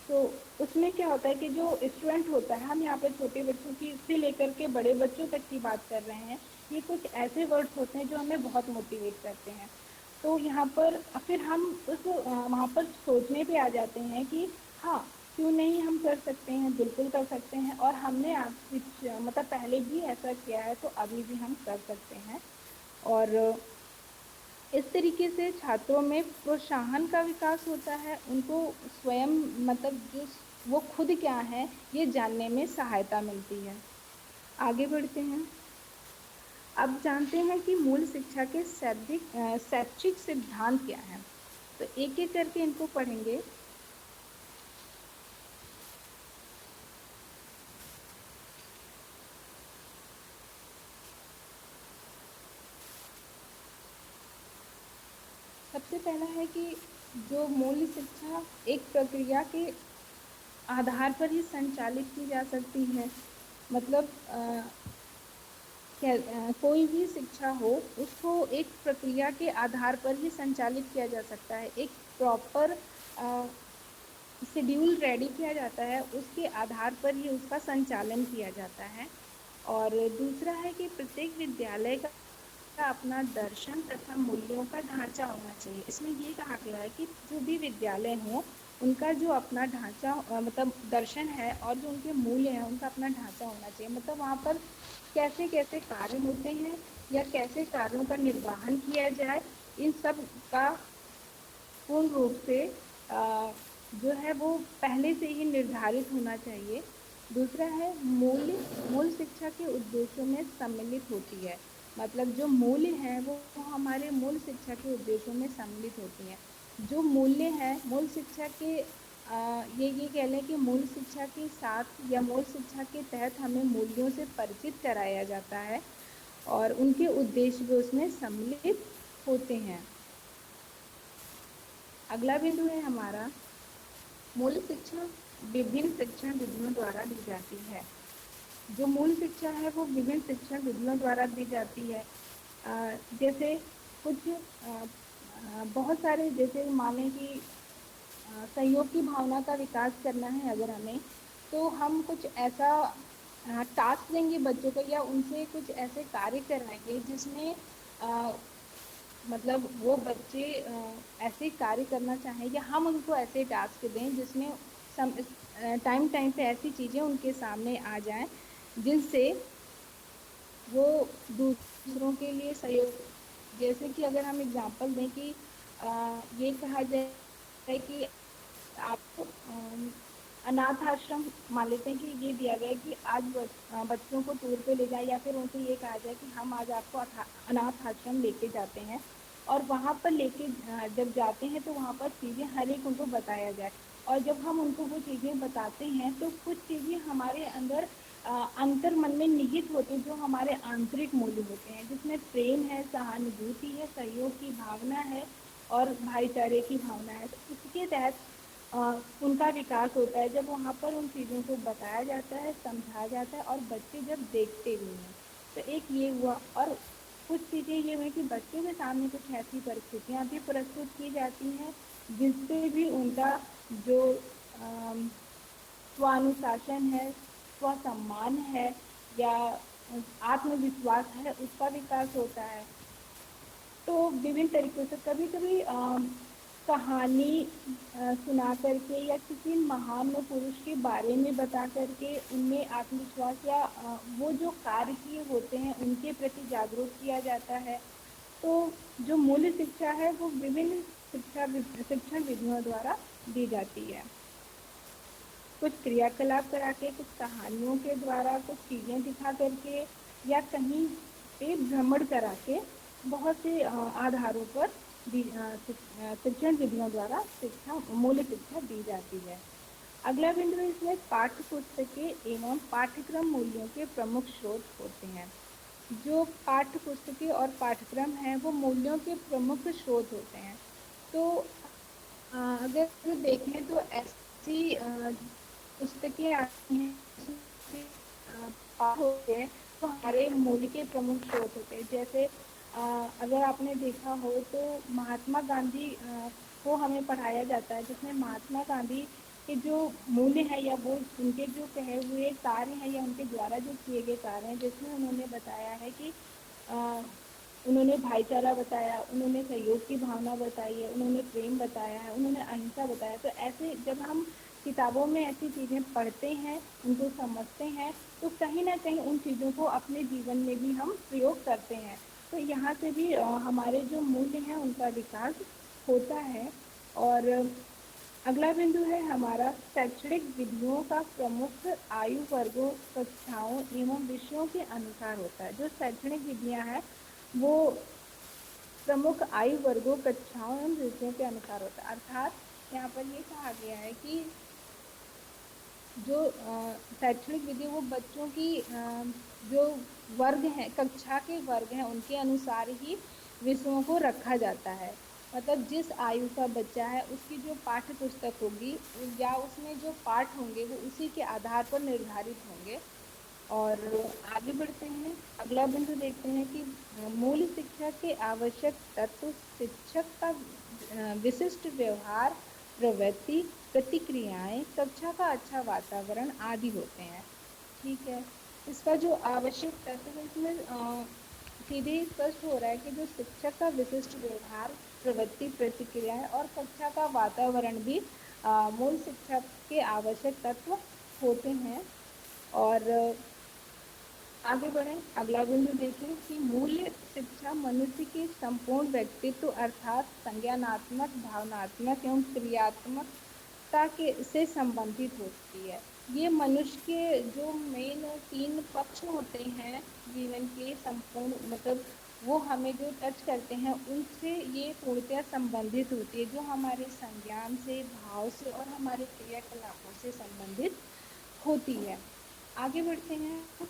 तो उसमें क्या होता है कि जो स्टूडेंट होता है, हम यहाँ पे छोटे बच्चों की से लेकर के बड़े बच्चों तक की बात कर रहे हैं, ये कुछ ऐसे वर्ड्स होते हैं जो हमें बहुत मोटिवेट करते हैं। तो यहाँ पर फिर हम उस वहाँ पर सोचने पे आ जाते हैं कि हाँ, क्यों नहीं हम कर सकते हैं, बिल्कुल कर सकते हैं। और हमने आप कुछ मतलब पहले भी ऐसा किया है तो अभी भी हम कर सकते हैं। और इस तरीके से छात्रों में प्रोत्साहन का विकास होता है, उनको स्वयं मतलब जो वो खुद क्या है ये जानने में सहायता मिलती है। आगे बढ़ते हैं। अब जानते हैं कि मूल शिक्षा के शैक्षिक सिद्धांत क्या है। तो एक एक करके इनको पढ़ेंगे। सबसे पहला है कि जो मूल शिक्षा एक प्रक्रिया के आधार पर ही संचालित की जा सकती है। मतलब कोई भी शिक्षा हो उसको एक प्रक्रिया के आधार पर ही संचालित किया जा सकता है। एक प्रॉपर शेड्यूल रेडी किया जाता है, उसके आधार पर ही उसका संचालन किया जाता है। और दूसरा है कि प्रत्येक विद्यालय का अपना दर्शन तथा मूल्यों का ढांचा होना चाहिए। इसमें ये कहा गया है कि जो भी विद्यालय हो उनका जो अपना ढांचा मतलब दर्शन है और जो उनके मूल्य हैं उनका अपना ढांचा होना चाहिए। मतलब वहाँ पर कैसे कैसे कार्य होते हैं या कैसे कार्यों का निर्वहन किया जाए, इन सब का पूर्ण रूप से जो है वो पहले से ही निर्धारित होना चाहिए। दूसरा है मूल शिक्षा के उद्देश्यों में सम्मिलित होती है। मतलब जो मूल्य है वो हमारे मूल शिक्षा के उद्देश्यों में सम्मिलित होती है। जो मूल्य है मूल शिक्षा के ये कह लें कि मूल शिक्षा के साथ या मूल शिक्षा के तहत हमें मूल्यों से परिचित कराया जाता है और उनके उद्देश्य भी उसमें सम्मिलित होते हैं। अगला बिंदु है हमारा, मूल शिक्षा विभिन्न शिक्षण विधियों द्वारा दी जाती है। जो मूल शिक्षा है वो विभिन्न शिक्षण विधियों द्वारा दी जाती है। जैसे कुछ बहुत सारे, जैसे माने कि सहयोग की भावना का विकास करना है अगर हमें, तो हम कुछ ऐसा टास्क देंगे बच्चों को या उनसे कुछ ऐसे कार्य कराएंगे जिसमें मतलब वो बच्चे ऐसे कार्य करना चाहें या हम उनको ऐसे टास्क दें जिसमें टाइम टाइम पे ऐसी चीजें उनके सामने आ जाएं जिनसे वो दूसरों के लिए सहयोग, जैसे कि अगर हम एग्जांपल दें कि ये कहा जाए कि आपको अनाथ आश्रम मान लेते हैं कि ये दिया गया है कि आज बच्चों को टूर पे ले जाए या फिर उनसे ये कहा जाए कि हम आज आपको अनाथ आश्रम लेके जाते हैं। और वहां पर लेके जब जाते हैं तो वहां पर चीजें हर एक उनको बताया जाए। और जब हम उनको वो चीजें बताते हैं तो कुछ चीजें हमारे अंदर अंतर मन में निहित होते हैं, जो हमारे आंतरिक मूल्य होते हैं, जिसमें प्रेम है, सहानुभूति है, सहयोग की भावना है और भाईचारे की भावना है। तो इसके तहत उनका विकास होता है जब वहाँ पर उन चीज़ों को बताया जाता है, समझाया जाता है और बच्चे जब देखते भी हैं। तो एक ये हुआ। और कुछ चीजें ये है कि बच्चों के सामने कुछ ऐसी परिस्थितियां भी प्रस्तुत की जाती हैं जिससे भी उनका जो स्वानुशासन है, स्वसम्मान है, या आत्मविश्वास है, उसका विकास होता है। तो विभिन्न तरीकों से कभी कभी कहानी सुना करके या किसी महान पुरुष के बारे में बता करके उनमें आत्मविश्वास या वो जो कार्य किए होते हैं उनके प्रति जागरूक किया जाता है। तो जो मूल्य शिक्षा है वो विभिन्न शिक्षण विधियों द्वारा दी जाती है। कुछ क्रियाकलाप करा के, कुछ कहानियों के द्वारा, कुछ चीजें दिखा करके, या कहीं पे भ्रमण करा के, बहुत से आधारों पर शिक्षण विधियों द्वारा शिक्षा मूल्य शिक्षा दी जाती है। अगला बिंदु इसमें पाठ्य पुस्तकें एवं पाठ्यक्रम मूल्यों के प्रमुख स्रोत होते हैं। जो पाठ्य पुस्तकें और पाठ्यक्रम है वो मूल्यों के प्रमुख स्रोत होते हैं। तो अगर देखें तो ऐसी पुस्तकें आती हैं पाठ होते हैं तो हमारे मूल्य के प्रमुख स्रोत होते हैं। जैसे अगर आपने देखा हो तो महात्मा गांधी को हमें पढ़ाया जाता है, जिसमें महात्मा गांधी के जो मूल्य है या वो उनके जो कहे हुए कार्य हैं या उनके द्वारा जो किए गए कार्य हैं, जिसमें उन्होंने बताया है कि अ, उन्होंने भाईचारा बताया, उन्होंने सहयोग की भावना बताई है, उन्होंने प्रेम बताया है, उन्होंने अहिंसा बताया। तो ऐसे जब हम किताबों में ऐसी चीजें पढ़ते हैं, उनको समझते हैं, तो कहीं ना कहीं उन चीजों को अपने जीवन में भी हम प्रयोग करते हैं। तो यहाँ से भी हमारे जो मूल्य हैं उनका विकास होता है। और अगला बिंदु है हमारा शैक्षणिक विधियों का प्रमुख आयु वर्गों, कक्षाओं एवं विषयों के अनुसार होता है। जो शैक्षणिक विधियां हैं वो प्रमुख आयु वर्गों, कक्षाओं एवं विषयों के अनुसार होता है। अर्थात यहाँ पर ये कहा गया है कि जो शैक्षणिक विधि वो बच्चों की जो वर्ग है, कक्षा के वर्ग हैं, उनके अनुसार ही विषयों को रखा जाता है। मतलब जिस आयु का बच्चा है उसकी जो पाठ्य पुस्तक होगी या उसमें जो पाठ होंगे वो उसी के आधार पर निर्धारित होंगे। और आगे बढ़ते हैं, अगला बिंदु देखते हैं कि मूल शिक्षा के आवश्यक तत्व शिक्षक का विशिष्ट व्यवहार, प्रवृत्ति, प्रतिक्रियाएं, कक्षा का अच्छा वातावरण आदि होते हैं। ठीक है। इसका जो आवश्यक तत्व है इसमें सीधे स्पष्ट हो रहा है कि जो शिक्षक का विशिष्ट व्यवहार, प्रवृत्ति, प्रतिक्रियाएं और कक्षा का वातावरण भी मूल शिक्षा के आवश्यक तत्व होते हैं। और आगे बढ़े, अगला बिंदु देखें कि मूल्य शिक्षा मनुष्य के संपूर्ण व्यक्तित्व अर्थात संज्ञानात्मक, भावनात्मक एवं क्रियात्मकता के से संबंधित होती है। ये मनुष्य के जो मेन 3 पक्ष होते हैं जीवन के संपूर्ण, मतलब वो हमें जो टच करते हैं उनसे ये पूर्णतः संबंधित होती है, जो हमारे संज्ञान से, भाव से और हमारे क्रियाकलापों से संबंधित होती है। आगे बढ़ते हैं,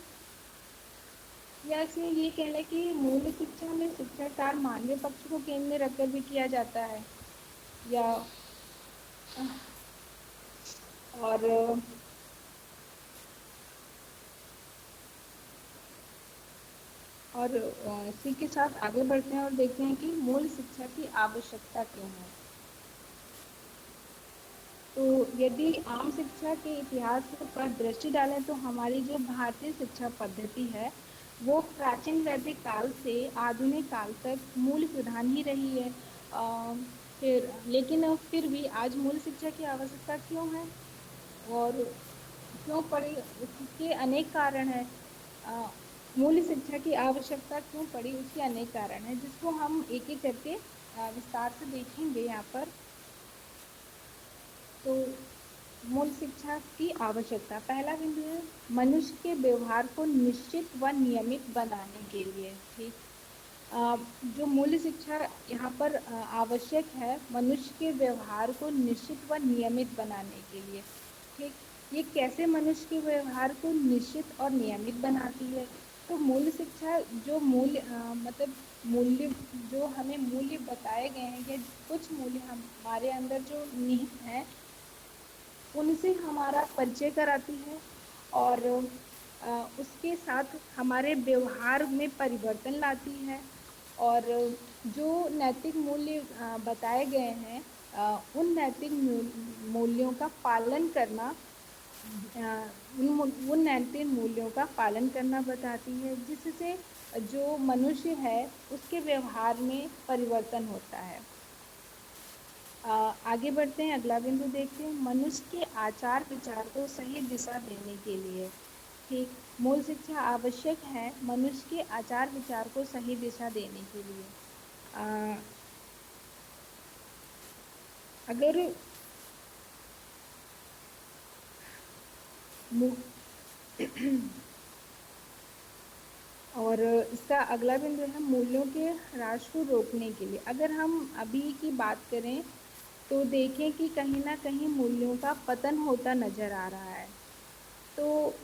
या इसमें ये कह लें कि मूल शिक्षा में शिक्षा कार्य मानवीय पक्ष को केंद्र में रखकर भी किया जाता है। या और इसी के साथ आगे बढ़ते हैं और देखते हैं कि मूल शिक्षा की आवश्यकता क्यों है। तो यदि आम शिक्षा के इतिहास पर दृष्टि डालें तो हमारी जो भारतीय शिक्षा पद्धति है वो प्राचीन वैदिक काल से आधुनिक काल तक मूल प्रधान ही रही है। फिर लेकिन फिर भी आज मूल शिक्षा की आवश्यकता क्यों है और क्यों पड़ी, उसके अनेक कारण है। अ, मूल शिक्षा की आवश्यकता क्यों पड़ी उसके अनेक कारण है, जिसको हम एक एक करके विस्तार से देखेंगे यहाँ पर। तो मूल शिक्षा की आवश्यकता, पहला बिंदु है मनुष्य के व्यवहार को निश्चित व नियमित बनाने के लिए। ठीक। जो मूल्य शिक्षा यहाँ पर आवश्यक है मनुष्य के व्यवहार को निश्चित व नियमित बनाने के लिए। ठीक। ये कैसे मनुष्य के व्यवहार को निश्चित और नियमित बनाती है? तो मूल्य शिक्षा जो मूल्य मतलब मूल्य जो हमें मूल्य बताए गए हैं या कुछ मूल्य हमारे अंदर जो निहित हैं उनसे हमारा परिचय कराती है। और उसके साथ हमारे व्यवहार में परिवर्तन लाती है। और जो नैतिक मूल्य बताए गए हैं, उन नैतिक मूल्यों का पालन करना, उन नैतिक मूल्यों का पालन करना बताती है, जिससे जो मनुष्य है उसके व्यवहार में परिवर्तन होता है। आगे बढ़ते हैं, अगला बिंदु देखते हैं, मनुष्य के आचार विचार को सही दिशा देने के लिए। ठीक, मूल शिक्षा आवश्यक है मनुष्य के आचार विचार को सही दिशा देने के लिए। अ, अगर मु- और इसका अगला बिंदु है मूल्यों के ह्रास को रोकने के लिए। अगर हम अभी की बात करें तो देखें कि कहीं ना कहीं मूल्यों का पतन होता नजर आ रहा है। तो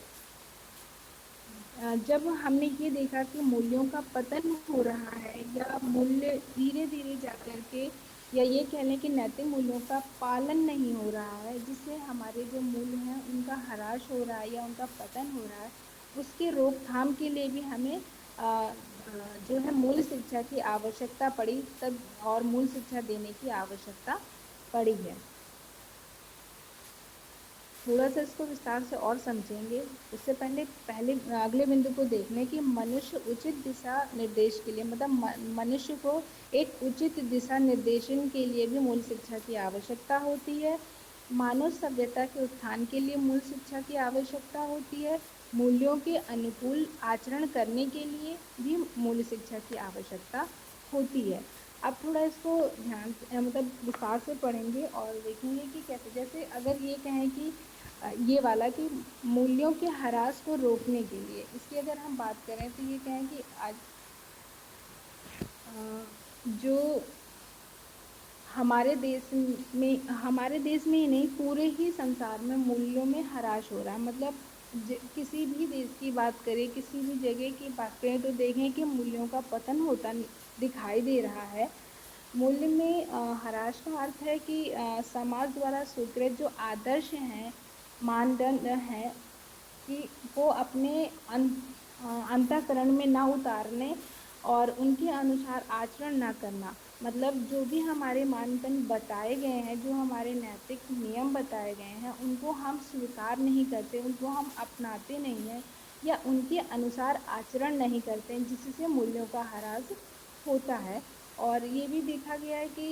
जब हमने ये देखा कि मूल्यों का पतन हो रहा है या मूल्य धीरे धीरे जाकर के, या ये कह लें कि नैतिक मूल्यों का पालन नहीं हो रहा है, जिससे हमारे जो मूल्य हैं उनका ह्रास हो रहा है या उनका पतन हो रहा है, उसके रोकथाम के लिए भी हमें जो है मूल शिक्षा की आवश्यकता पड़ी तब, और मूल शिक्षा देने की आवश्यकता पड़ी है। थोड़ा सा इसको विस्तार से और समझेंगे, उससे पहले पहले अगले बिंदु को देखने की मनुष्य उचित दिशा निर्देश के लिए, मतलब मनुष्य को एक उचित दिशा निर्देशन के लिए भी मूल शिक्षा की आवश्यकता होती है। मानव सभ्यता के उत्थान के लिए मूल शिक्षा की आवश्यकता होती है। मूल्यों के अनुकूल आचरण करने के लिए भी मूल शिक्षा की आवश्यकता होती है। अब थोड़ा इसको ध्यान से मतलब विस्तार से पढ़ेंगे और देखेंगे कि कैसे, जैसे अगर ये कहें कि ये वाला कि मूल्यों के ह्रास को रोकने के लिए, इसकी अगर हम बात करें तो ये कहें कि आज जो हमारे देश में ही नहीं, पूरे ही संसार में मूल्यों में ह्रास हो रहा है। मतलब किसी भी देश की बात करें, किसी भी जगह की बात करें, तो देखें कि मूल्यों का पतन होता दिखाई दे रहा है। मूल्य में ह्रास का अर्थ है कि समाज द्वारा स्वीकृत जो आदर्श हैं, मानदंड हैं, कि वो अपने अंतःकरण में ना उतारने और उनके अनुसार आचरण ना करना। मतलब जो भी हमारे मानदंड बताए गए हैं, जो हमारे नैतिक नियम बताए गए हैं, उनको हम स्वीकार नहीं करते, उनको हम अपनाते नहीं हैं, या उनके अनुसार आचरण नहीं करते हैं, जिससे मूल्यों का ह्रास होता है। और ये भी देखा गया है कि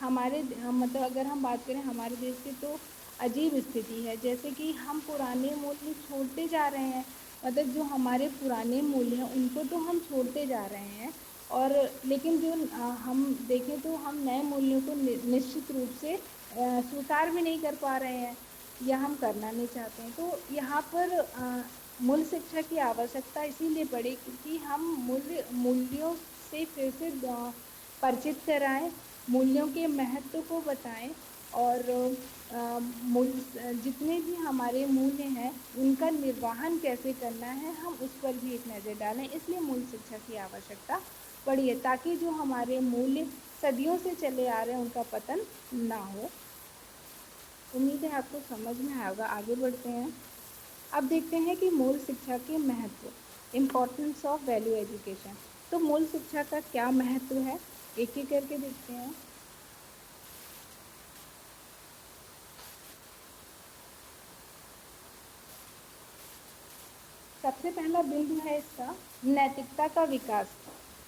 मतलब अगर हम बात करें हमारे देश की, तो अजीब स्थिति है, जैसे कि हम पुराने मूल्य छोड़ते जा रहे हैं। मतलब जो हमारे पुराने मूल्य हैं उनको तो हम छोड़ते जा रहे हैं, और लेकिन जो हम देखें तो हम नए मूल्यों को निश्चित रूप से स्वीकार भी नहीं कर पा रहे हैं, या हम करना नहीं चाहते हैं। तो यहाँ पर मूल शिक्षा की आवश्यकता इसीलिए पड़ी क्योंकि हम मूल्यों से फिर से परिचित कराएं, मूल्यों के महत्व को बताएं, और मूल्य जितने भी हमारे मूल्य हैं उनका निर्वहन कैसे करना है, हम उस पर भी एक नज़र डालें। इसलिए मूल शिक्षा की आवश्यकता पड़ी है, ताकि जो हमारे मूल्य सदियों से चले आ रहे हैं उनका पतन ना हो। उम्मीद है आपको समझ में आएगा। आगे बढ़ते हैं। अब देखते हैं कि मूल शिक्षा के महत्व, इम्पोर्टेंस ऑफ वैल्यू एजुकेशन। तो मूल शिक्षा का क्या महत्व है, एक एक करके देखते हैं। सबसे पहला बिंदु है इसका नैतिकता का विकास।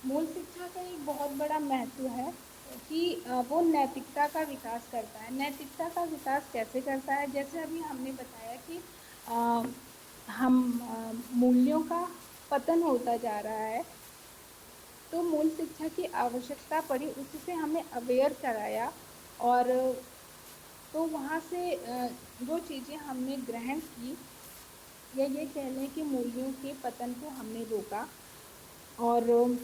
मूल शिक्षा का एक बहुत बड़ा महत्व है कि वो नैतिकता का विकास करता है। नैतिकता का विकास कैसे करता है, जैसे अभी हमने बताया कि अ, हम मूल्यों का पतन होता जा रहा है, तो मूल शिक्षा की आवश्यकता पड़ी, उससे हमें अवेयर कराया। और तो वहां से जो चीजें हमने ग्रहण की, या ये कह लें कि मूल्यों के पतन को हमने रोका। और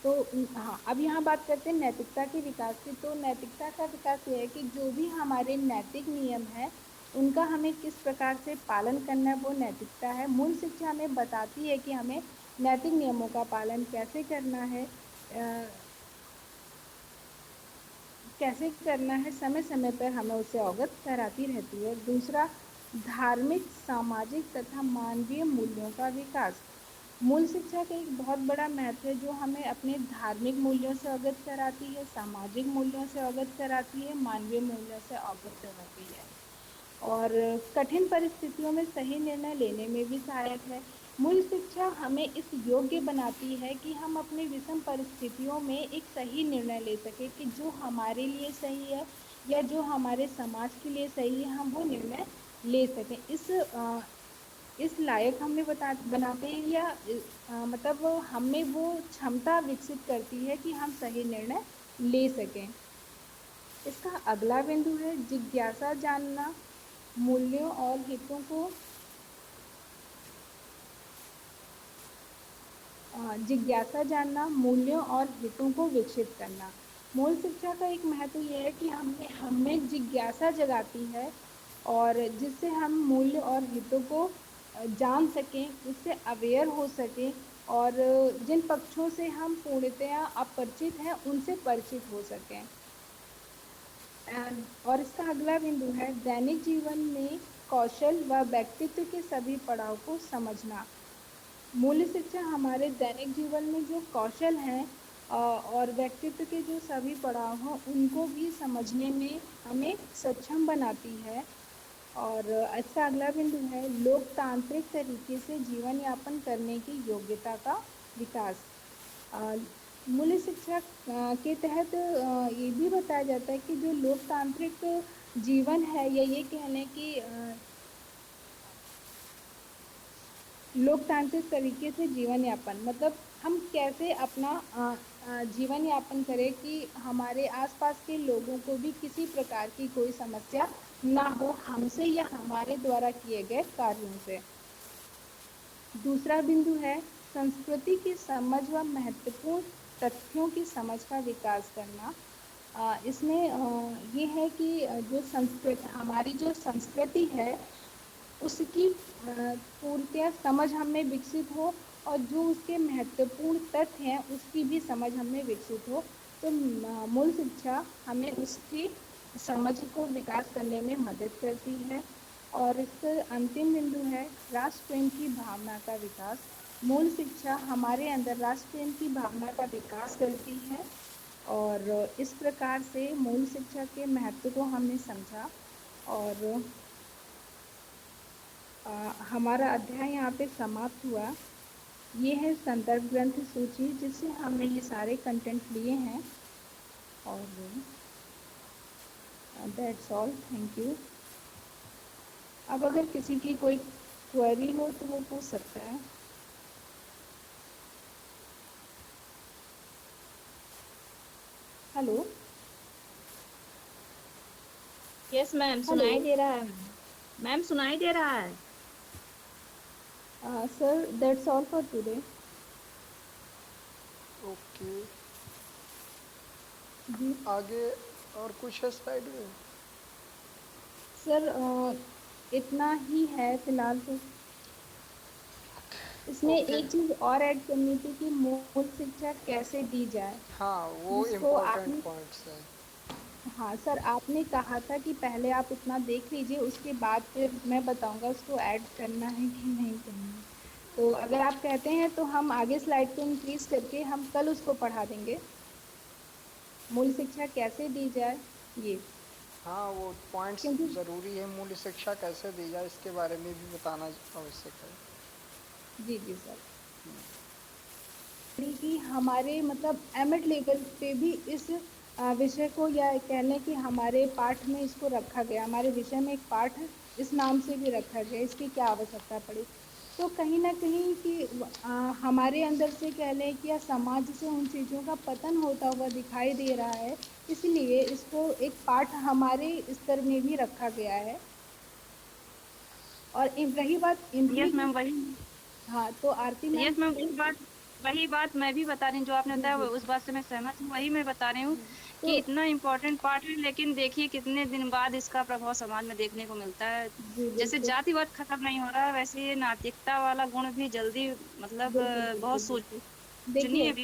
तो हाँ, अब यहाँ बात करते हैं नैतिकता के विकास की। तो नैतिकता का विकास ये है कि जो भी हमारे नैतिक नियम है उनका हमें किस प्रकार से पालन करना है, वो नैतिकता है। मूल शिक्षा हमें बताती है कि हमें नैतिक नियमों का पालन कैसे करना है, कैसे करना है, समय समय पर हमें उससे अवगत कराती रहती है। दूसरा, धार्मिक, सामाजिक तथा मानवीय मूल्यों का विकास। मूल शिक्षा का एक बहुत बड़ा महत्व है जो हमें अपने धार्मिक मूल्यों से अवगत कराती है, सामाजिक मूल्यों से अवगत कराती है, मानवीय मूल्यों से अवगत कराती है और कठिन परिस्थितियों में सही निर्णय लेने में भी सहायक है। मूल शिक्षा हमें इस योग्य बनाती है कि हम अपनी विषम परिस्थितियों में एक सही निर्णय ले सके कि जो हमारे लिए सही है या जो हमारे समाज के लिए सही है, हम वो निर्णय ले सकें। इस लायक हमें बनाते हैं या मतलब हमें वो क्षमता विकसित करती है कि हम सही निर्णय ले सकें। इसका अगला बिंदु है जिज्ञासा जानना, मूल्यों और हितों को जिज्ञासा जानना, मूल्यों और हितों को विकसित करना। मूल शिक्षा का एक महत्व यह है कि हमें जिज्ञासा जगाती है और जिससे हम मूल्य और हितों को जान सकें, उससे अवेयर हो सकें और जिन पक्षों से हम पूर्णतया अपरिचित हैं उनसे परिचित हो सकें। और इसका अगला बिंदु है दैनिक जीवन में कौशल व व्यक्तित्व के सभी पड़ाव को समझना। मूल्य शिक्षा हमारे दैनिक जीवन में जो कौशल हैं और व्यक्तित्व के जो सभी पड़ाव हैं उनको भी समझने में हमें सक्षम बनाती है। और इसका अगला बिंदु है लोकतांत्रिक तरीके से जीवन यापन करने की योग्यता का विकास। अ, मूल्य शिक्षा के तहत ये भी बताया जाता है कि जो लोकतांत्रिक जीवन है या ये कह लें कि लोकतांत्रिक तरीके से जीवन यापन मतलब हम कैसे अपना जीवन यापन करें कि हमारे आसपास के लोगों को भी किसी प्रकार की कोई समस्या ना हो हमसे या हमारे द्वारा किए गए कार्यों से। दूसरा बिंदु है संस्कृति की समझ व महत्वपूर्ण तथ्यों की समझ का विकास करना। इसमें ये है कि जो संस्कृति हमारी जो संस्कृति है उसकी पूर्णतया समझ हमें विकसित हो और जो उसके महत्वपूर्ण तथ्य हैं उसकी भी समझ हमें विकसित हो। तो मूल शिक्षा हमें उसकी समझ को विकास करने में मदद करती है। और इसका अंतिम बिंदु है राष्ट्र प्रेम की भावना का विकास। मूल शिक्षा हमारे अंदर राष्ट्र प्रेम की भावना का विकास करती है और इस प्रकार से मूल शिक्षा के महत्व को हमने समझा। और हमारा अध्याय यहाँ पे समाप्त हुआ। ये है संदर्भ ग्रंथ सूची जिससे हमने ये सारे कंटेंट लिए हैं और दैट्स ऑल, थैंक यू। अब अगर किसी की कोई क्वेरी हो तो वो पूछ सकता है। हेलो। Yes ma'am, hello. सुनाई दे रहा है मैम। मैम सुनाई दे रहा है। Sir that's all for today. Okay. जी आगे और कुछ है स्लाइड में? सर, इतना ही है फिलहाल तो। इसमें ओके। एक चीज और ऐड करनी थी कि मूल शिक्षा कैसे दी जाए, हाँ, वो जिसको इम्पोर्टेंट आपने, पॉइंट्स हैं। हाँ सर, आपने कहा था कि पहले आप उतना देख लीजिए उसके बाद फिर मैं बताऊंगा उसको ऐड करना है कि नहीं करना है। तो अगर आप कहते हैं तो हम आगे स्लाइड को इंक्रीज करके हम कल उसको पढ़ा देंगे, मूल शिक्षा कैसे दी जाए ये। हाँ, वो पॉइंट्स क्योंकि ज़रूरी है, मूल्य शिक्षा कैसे दी जाए इसके बारे में भी बताना आवश्यक है। जी जी सर, कि हमारे मतलब एमएड लेवल पे भी इस विषय को या कह लें कि हमारे पाठ में इसको रखा गया, हमारे विषय में एक पाठ इस नाम से भी रखा गया, इसकी क्या आवश्यकता पड़ी। तो कहीं ना कहीं कि हमारे अंदर से कह लें कि या समाज से उन चीजों का पतन होता हुआ दिखाई दे रहा है, इसलिए इसको एक पाठ हमारे स्तर में भी रखा गया है। और रही बात इमली यस की, मैम वही। हाँ तो आरती मैम। यस मैम वही बात मैं भी बता रही हूँ, जो आपने जी बताया जी उस बात से मैं सहमत हूँ। वही मैं बता रही हूँ जी। तो कि इतना इम्पोर्टेंट पार्ट है, लेकिन देखिए कितने दिन बाद इसका प्रभाव समाज में देखने को मिलता है। जी जैसे बिल्कुल जातिवाद खत्म नहीं हो रहा है, वैसे ये नैतिकता वाला गुण भी जल्दी मतलब बिल्कुल बहुत बिल्कुल बिल्कुल। सोचनीय देखिए, हाँ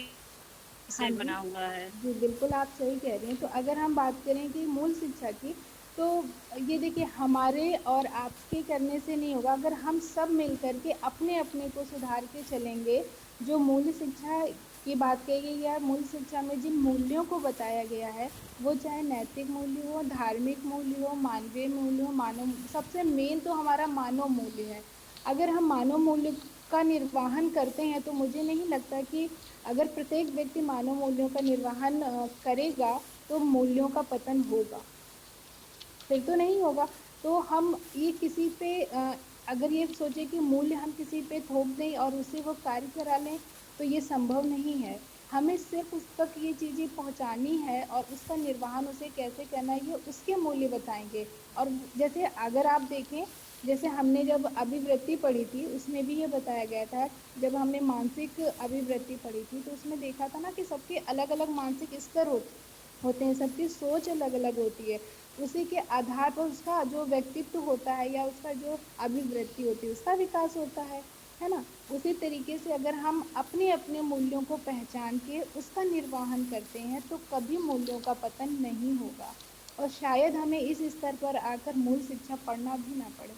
विषय जी बना हुआ है। जी बिल्कुल आप सही कह रही हैं। तो अगर हम बात करें कि मूल शिक्षा की, तो ये देखिए, हमारे और आपके करने से नहीं होगा। अगर हम सब मिल करके अपने अपने को सुधार के चलेंगे, जो मूल्य शिक्षा की बात कही गई है, मूल्य शिक्षा में जिन मूल्यों को बताया गया है, वो चाहे नैतिक मूल्य हो, धार्मिक मूल्य हो, मानवीय मूल्य हो, मानव, सबसे मेन तो हमारा मानव मूल्य है। अगर हम मानव मूल्य का निर्वहन करते हैं तो मुझे नहीं लगता कि, अगर प्रत्येक व्यक्ति मानव मूल्यों का निर्वहन करेगा तो मूल्यों का पतन होगा। फिर तो नहीं होगा। तो हम ये किसी पे अगर ये सोचे कि मूल्य हम किसी पे थोप दें और उससे वो कार्य करा लें, तो ये संभव नहीं है। हमें सिर्फ उस तक ये चीजें पहुंचानी है, और उसका निर्वहन उसे कैसे करना है ये उसके मूल्य बताएंगे। और जैसे अगर आप देखें, जैसे हमने जब अभिवृत्ति पढ़ी थी उसमें भी ये बताया गया था। जब हमने मानसिक अभिवृत्ति पढ़ी थी तो उसमें देखा था ना कि सबके अलग अलग मानसिक स्तर होते हैं, सबकी सोच अलग अलग होती है। उसी के आधार पर उसका जो व्यक्तित्व होता है या उसका जो अभिवृत्ति होती है उसका विकास होता है ना। उसी तरीके से अगर हम अपने अपने मूल्यों को पहचान के उसका निर्वहन करते हैं तो कभी मूल्यों का पतन नहीं होगा। और शायद हमें इस स्तर पर आकर मूल शिक्षा पढ़ना भी ना पड़े।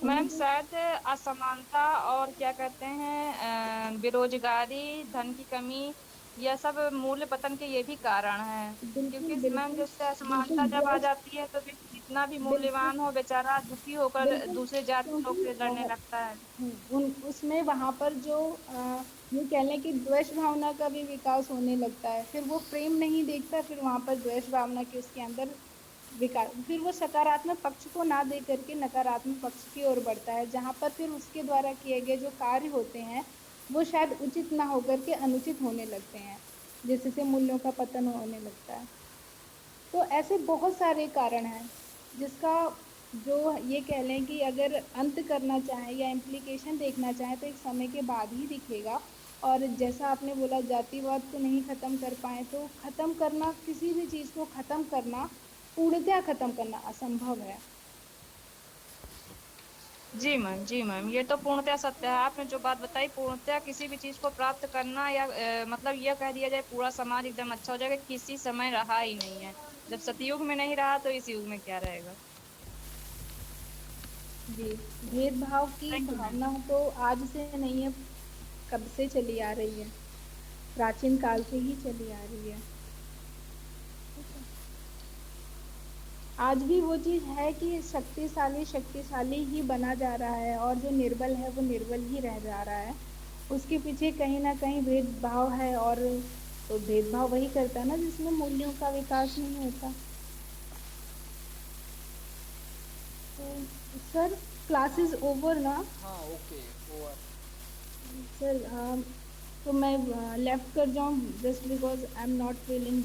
मैम मुझे शायद असमानता और क्या कहते हैं बेरोजगारी, धन की कमी, यह सब मूल्य पतन के ये भी कारण हैं। बिल्कुल क्योंकि मैम बिल्कुल जैसे बिल्कुल असमानता जब आ देश, जाती है तो जितना भी बिल्कुल मूल्यवान हो बेचारा दुखी होकर बिल्कुल, दूसरे जाति के लोग क्योंकि से लड़ने लगता है। उन उसमें वहां पर जो ये कह लें कि द्वेष भावना का भी विकास होने लगता है। फिर वो प्रेम नहीं देखता, फिर वहां पर द्वेष भावना के उसके अंदर विकास, फिर वो सकारात्मक पक्ष को ना दे करके नकारात्मक पक्ष की ओर बढ़ता है, जहां पर फिर उसके द्वारा किए गए जो कार्य होते हैं वो शायद उचित ना होकर के अनुचित होने लगते हैं, जिससे मूल्यों का पतन होने लगता है। तो ऐसे बहुत सारे कारण हैं जिसका, जो ये कह लें कि अगर अंत करना चाहे या इम्प्लीकेशन देखना चाहे तो एक समय के बाद ही दिखेगा। और जैसा आपने बोला जातिवाद को नहीं खत्म कर पाए, तो खत्म करना, किसी भी चीज को खत्म करना, पूर्णतया खत्म करना असंभव है। जी मैम, जी मैम, ये तो पूर्णतः सत्य है। आपने जो बात बताई, पूर्णतः किसी भी चीज को प्राप्त करना या मतलब यह कह दिया जाए पूरा समाज एकदम अच्छा हो जाएगा, किसी समय रहा ही नहीं है। जब सतयुग में नहीं रहा तो इस युग में क्या रहेगा। जी, भेदभाव की थैंक यू मैम। भावना तो आज से नहीं है, कब से चली आ रही है, प्राचीन काल से ही चली आ रही है। ठीक है। आज भी वो चीज है कि शक्तिशाली शक्तिशाली ही बना जा रहा है और जो निर्बल है वो निर्बल ही रह जा रहा है। उसके पीछे कहीं ना कहीं भेदभाव है। और तो भेदभाव वही करता है ना जिसमें मूल्यों का विकास नहीं होता। तो सर, हाँ क्लासेस ओवर ना। हाँ, ओके, ओवर। सर, तो मैं लेफ्ट कर जाऊं just because I am not feeling